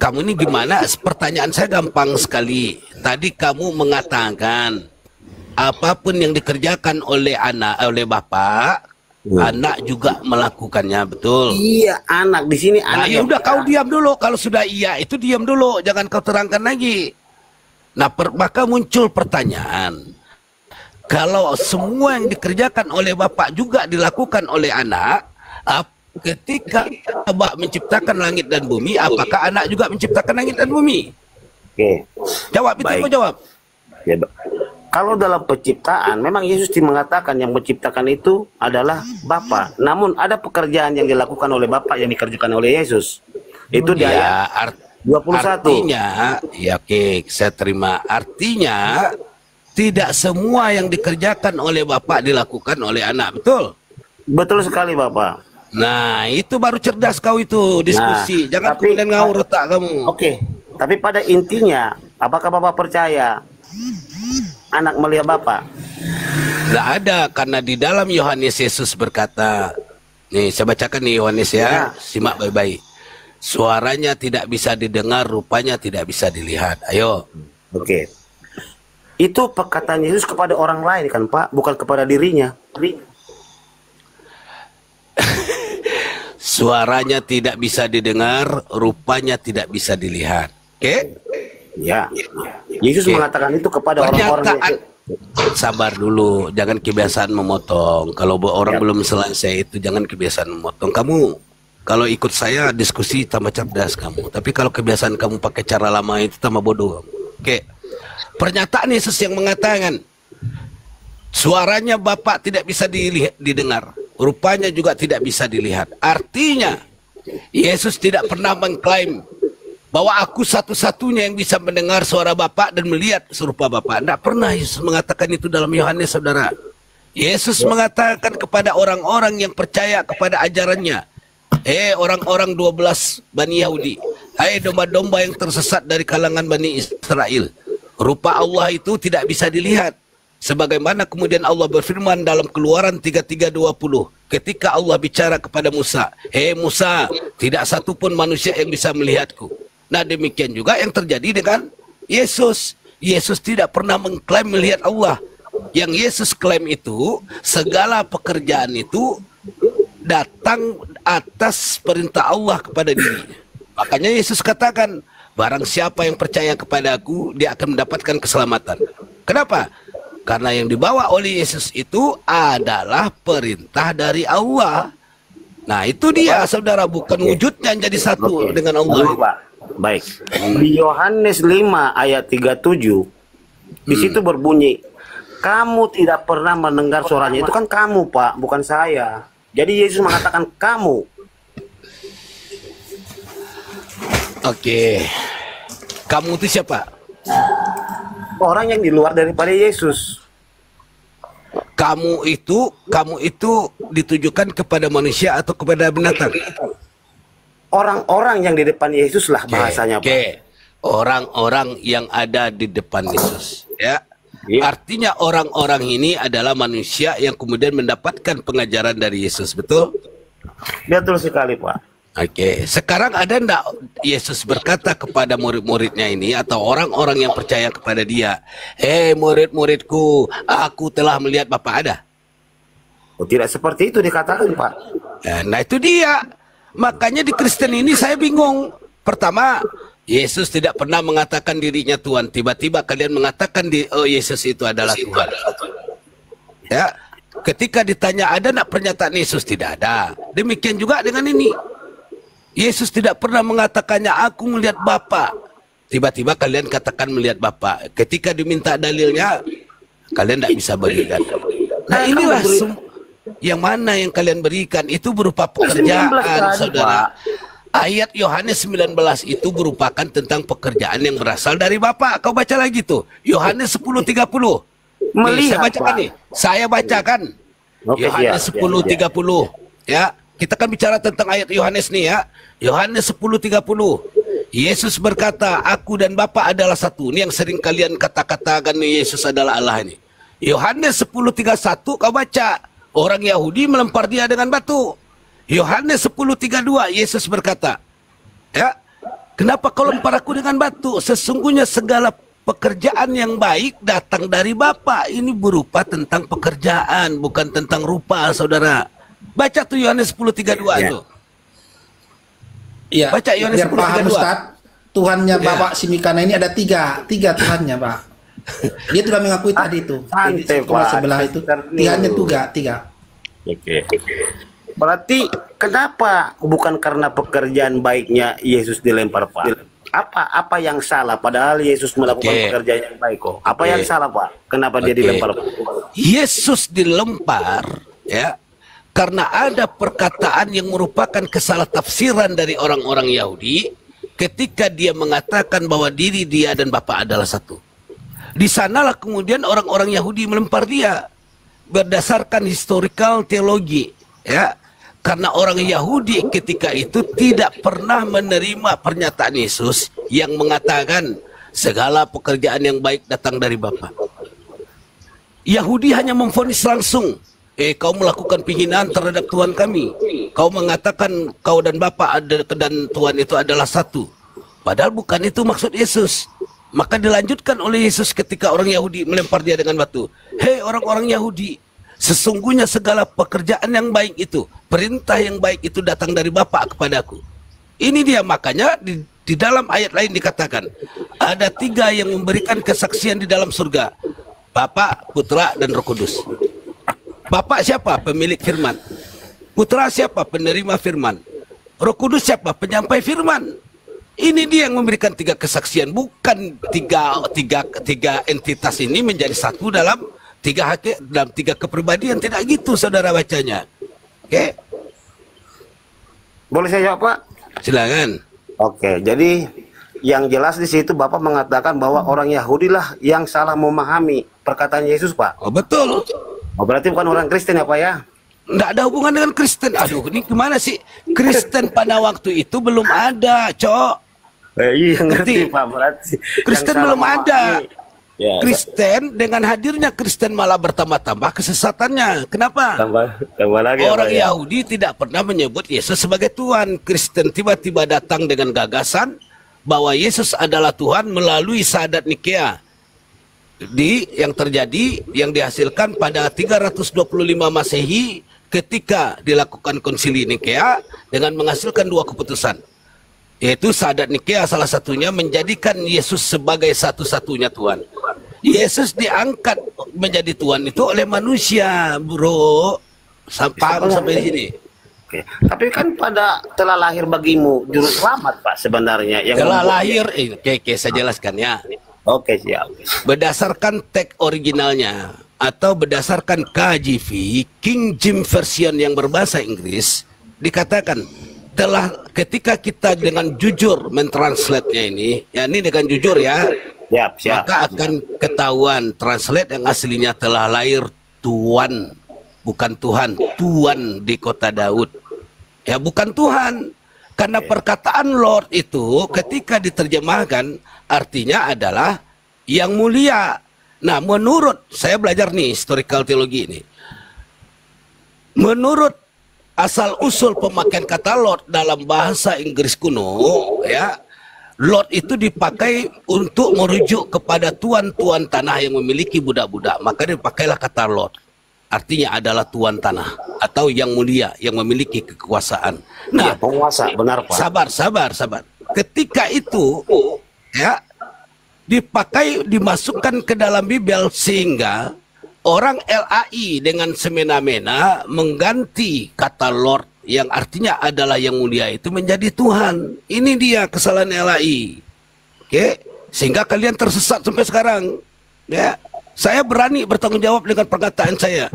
Kamu ini gimana? Pertanyaan saya gampang sekali. Tadi kamu mengatakan apapun yang dikerjakan oleh Bapak, anak juga melakukannya, betul? Iya, anak di sini anak. Nah, ya udah kau diam dulu. Kalau sudah iya itu diam dulu, jangan kau terangkan lagi. Nah, maka muncul pertanyaan. Kalau semua yang dikerjakan oleh Bapak juga dilakukan oleh anak, ketika Bapak menciptakan langit dan bumi, apakah anak juga menciptakan langit dan bumi? Oke. Jawab itu, mau jawab. Ya, kalau dalam penciptaan, memang Yesus mengatakan yang menciptakan itu adalah Bapa. Namun ada pekerjaan yang dilakukan oleh Bapa yang dikerjakan oleh Yesus. Itu di ayat 21. Artinya, ya oke, saya terima. Artinya, tidak semua yang dikerjakan oleh Bapak dilakukan oleh anak, betul? Betul sekali, Bapak. Nah, itu baru cerdas kau itu, diskusi. Jangan kemudian ngawur otak kamu. Oke, tapi pada intinya, apakah Bapak percaya anak melihat Bapak? Tidak ada, karena di dalam Yohanes Yesus berkata, nih saya bacakan nih Yohanes ya, simak baik-baik. Suaranya tidak bisa didengar, rupanya tidak bisa dilihat. Ayo. Oke. Itu perkataan Yesus kepada orang lain kan, Pak, bukan kepada dirinya. Suaranya tidak bisa didengar, rupanya tidak bisa dilihat. Oke? Ya. Yesus mengatakan itu kepada orang-orang yang... Sabar dulu, jangan kebiasaan memotong. Kalau orang belum selesai itu jangan kebiasaan memotong. Kamu kalau ikut saya diskusi tambah cerdas kamu. Tapi kalau kebiasaan kamu pakai cara lama itu tambah bodoh. Oke. Pernyataan Yesus yang mengatakan suaranya Bapak tidak bisa didengar, rupanya juga tidak bisa dilihat. Artinya Yesus tidak pernah mengklaim bahwa aku satu-satunya yang bisa mendengar suara Bapak dan melihat serupa Bapak. Tidak pernah Yesus mengatakan itu dalam Yohanes, saudara. Yesus mengatakan kepada orang-orang yang percaya kepada ajarannya, orang-orang 12 Bani Yahudi, hai domba-domba yang tersesat dari kalangan Bani Israel, rupa Allah itu tidak bisa dilihat. Sebagaimana kemudian Allah berfirman dalam Keluaran 33:20, ketika Allah bicara kepada Musa, Musa, tidak satupun manusia yang bisa melihatku. Nah, demikian juga yang terjadi dengan Yesus. Yesus tidak pernah mengklaim melihat Allah. Yang Yesus klaim itu, segala pekerjaan itu datang atas perintah Allah kepada dirinya. Makanya Yesus katakan, barang siapa yang percaya kepadaku, dia akan mendapatkan keselamatan. Kenapa? Karena yang dibawa oleh Yesus itu adalah perintah dari Allah. Nah, itu dia, saudara, bukan wujudnya yang jadi satu dengan Allah. Pak. Baik. Di Yohanes 5 ayat 37, di situ berbunyi, kamu tidak pernah mendengar suaranya. Itu kan kamu, Pak, bukan saya. Jadi Yesus mengatakan kamu. Oke. Kamu itu siapa? Orang yang di luar daripada Yesus. kamu itu ditujukan kepada manusia atau kepada binatang? Orang-orang yang di depan Yesus lah bahasanya, Pak. Oke. Orang-orang yang ada di depan Yesus, ya. Iya. Artinya orang-orang ini adalah manusia yang kemudian mendapatkan pengajaran dari Yesus, betul? Betul sekali, Pak. Oke, sekarang ada enggak Yesus berkata kepada murid-muridnya ini atau orang-orang yang percaya kepada dia, murid-muridku, aku telah melihat Bapa, ada? Oh, tidak seperti itu dikatakan, Pak. Nah itu dia. Makanya di Kristen ini saya bingung. Pertama, Yesus tidak pernah mengatakan dirinya Tuhan. Tiba-tiba kalian mengatakan Yesus itu adalah Tuhan. Ya, ketika ditanya ada nak pernyataan Yesus, tidak ada. Demikian juga dengan ini. Yesus tidak pernah mengatakannya aku melihat Bapa. Tiba-tiba kalian katakan melihat Bapa. Ketika diminta dalilnya, kalian tidak bisa berikan. Nah inilah yang mana yang kalian berikan itu berupa pekerjaan, saudara. Ayat Yohanes 19 itu merupakan tentang pekerjaan yang berasal dari Bapa. Kau baca lagi tuh. Yohanes 10:30. Saya bacakan nih. Saya bacakan. Yohanes 10:30. Ya, kita kan bicara tentang ayat Yohanes nih ya. Yohanes 10:30. Yesus berkata, aku dan Bapa adalah satu. Ini yang sering kalian kata-katakan Yesus adalah Allah ini. Yohanes 10:31 kau baca. Orang Yahudi melempar dia dengan batu. Yohanes 10:32 Yesus berkata, ya, kenapa kau lempar aku dengan batu? Sesungguhnya segala pekerjaan yang baik datang dari Bapa. Ini berupa tentang pekerjaan, bukan tentang rupa, saudara. Baca tuh Yohanes 10:32 itu. Iya. Baca Yohanes Biar paham 10:32. Ustaz, Tuhannya Bapak Simikana ini ada tiga Tuhannya, Pak. Dia sudah mengakui tadi itu. Di sebelah itu. Tuhannya tiga. Oke. Berarti kenapa bukan karena pekerjaan baiknya Yesus dilempar, Pak? Apa yang salah? Padahal Yesus melakukan pekerjaan yang baik kok. Apa yang salah, Pak? Kenapa dia dilempar, Pak? Yesus dilempar, ya, karena ada perkataan yang merupakan kesalahtafsiran dari orang-orang Yahudi ketika dia mengatakan bahwa diri dia dan Bapa adalah satu. Di sanalah kemudian orang-orang Yahudi melempar dia berdasarkan historical teologi, ya. Karena orang Yahudi ketika itu tidak pernah menerima pernyataan Yesus yang mengatakan segala pekerjaan yang baik datang dari Bapa. Yahudi hanya memvonis langsung, kau melakukan penghinaan terhadap Tuhan kami. Kau mengatakan kau dan Bapa dan Tuhan itu adalah satu. Padahal bukan itu maksud Yesus. Maka dilanjutkan oleh Yesus ketika orang Yahudi melempar dia dengan batu. Hei orang-orang Yahudi, sesungguhnya segala pekerjaan yang baik itu, perintah yang baik itu datang dari Bapa kepadaku. Ini dia, makanya di dalam ayat lain dikatakan ada tiga yang memberikan kesaksian di dalam surga. Bapa, Putra, dan Roh Kudus. Bapa siapa? Pemilik firman. Putra siapa? Penerima firman. Roh Kudus siapa? Penyampai firman. Ini dia yang memberikan tiga kesaksian, bukan tiga entitas ini menjadi satu dalam tiga kepribadian. Tidak gitu saudara bacanya. Oke. Boleh saya jawab, Pak? Silakan. Oke, jadi yang jelas di situ Bapak mengatakan bahwa orang Yahudi lah yang salah memahami perkataan Yesus, Pak. Oh betul. Oh, berarti bukan orang Kristen ya, Pak ya? Nggak ada hubungan dengan Kristen. Aduh, ini gimana sih? Kristen pada waktu itu belum ada, Cok. Iya, ngerti, Pak. Berarti Kristen yang salah belum ada. Ya, Kristen, dengan hadirnya Kristen malah bertambah-tambah kesesatannya. Kenapa? tambah lagi Orang ya, Pak, ya? Yahudi tidak pernah menyebut Yesus sebagai Tuhan. Kristen tiba-tiba datang dengan gagasan bahwa Yesus adalah Tuhan melalui Syahadat Nikea. Yang terjadi, yang dihasilkan pada 325 Masehi ketika dilakukan konsili Nikea dengan menghasilkan dua keputusan. Yaitu Syahadat Nikea salah satunya menjadikan Yesus sebagai satu-satunya Tuhan. Yesus diangkat menjadi Tuhan itu oleh manusia, bro. Sampai sini. Oke. Tapi kan pada telah lahir bagimu juru selamat, Pak, sebenarnya. Yang telah lahir, oke, saya jelaskan ya. Oke, siap. Berdasarkan teks originalnya atau berdasarkan KJV, King James Version yang berbahasa Inggris, dikatakan telah ketika kita dengan jujur mentranslate-nya ini, ya ini dengan jujur ya, Siap. maka akan ketahuan translate yang aslinya telah lahir Tuan, bukan Tuhan, Tuan di kota Daud. Ya, bukan Tuhan. Karena perkataan Lord itu ketika diterjemahkan artinya adalah yang mulia. Nah, menurut saya belajar nih historical teologi ini. Menurut asal usul pemakaian kata Lord dalam bahasa Inggris kuno, ya, Lord itu dipakai untuk merujuk kepada tuan-tuan tanah yang memiliki budak-budak. Maka dipakailah kata Lord. Artinya adalah tuan tanah atau yang mulia, yang memiliki kekuasaan. Nah, ya, penguasa, benar Pak. Sabar. Ketika itu, ya, dimasukkan ke dalam Bible sehingga orang LAI dengan semena-mena mengganti kata Lord yang artinya adalah yang mulia itu menjadi Tuhan. Ini dia kesalahan LAI. Oke, sehingga kalian tersesat sampai sekarang. Ya, saya berani bertanggung jawab dengan perkataan saya.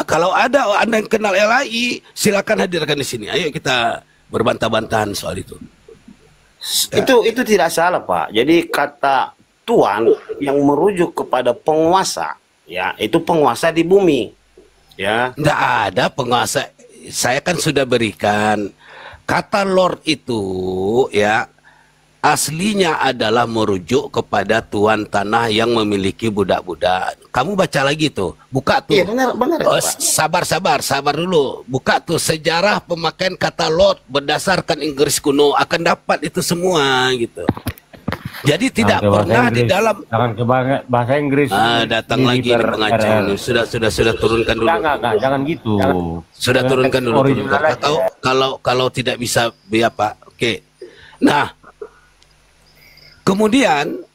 Kalau ada Anda yang kenal LAI, silakan hadirkan di sini. Ayo kita berbantah-bantahan soal itu. Itu tidak salah Pak. Jadi kata Tuan yang merujuk kepada penguasa. Ya, itu penguasa di bumi. Ya. Nggak ada penguasa. Saya kan sudah berikan kata Lord itu, ya, aslinya adalah merujuk kepada tuan tanah yang memiliki budak-budak. Kamu baca lagi tuh, buka tuh. Iya, benar. Oh, sabar dulu. Buka tuh sejarah pemakaian kata Lord berdasarkan Inggris kuno, akan dapat itu semua gitu. Jadi tidak pernah di dalam jangan ke bahasa Inggris. Datang lagi pengajar. Sudah turunkan dulu. Enggak, jangan gitu. Sudah turunkan dulu. Kalau tidak bisa biar Pak. Oke. Nah, kemudian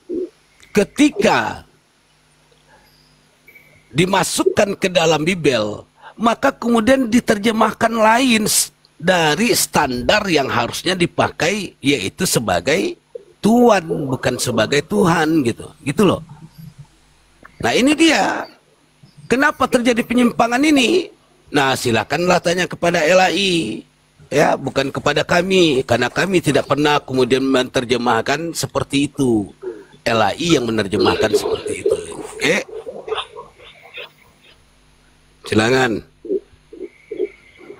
ketika dimasukkan ke dalam Bible, maka kemudian diterjemahkan lain dari standar yang harusnya dipakai, yaitu sebagai Tuan, bukan sebagai Tuhan, gitu loh. Nah, ini dia kenapa terjadi penyimpangan ini. Nah, silakanlah tanya kepada LAI, ya, bukan kepada kami, karena kami tidak pernah kemudian menerjemahkan seperti itu. LAI yang menerjemahkan seperti itu. Oke, silakan.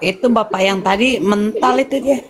Itu Bapak yang tadi mental itu dia.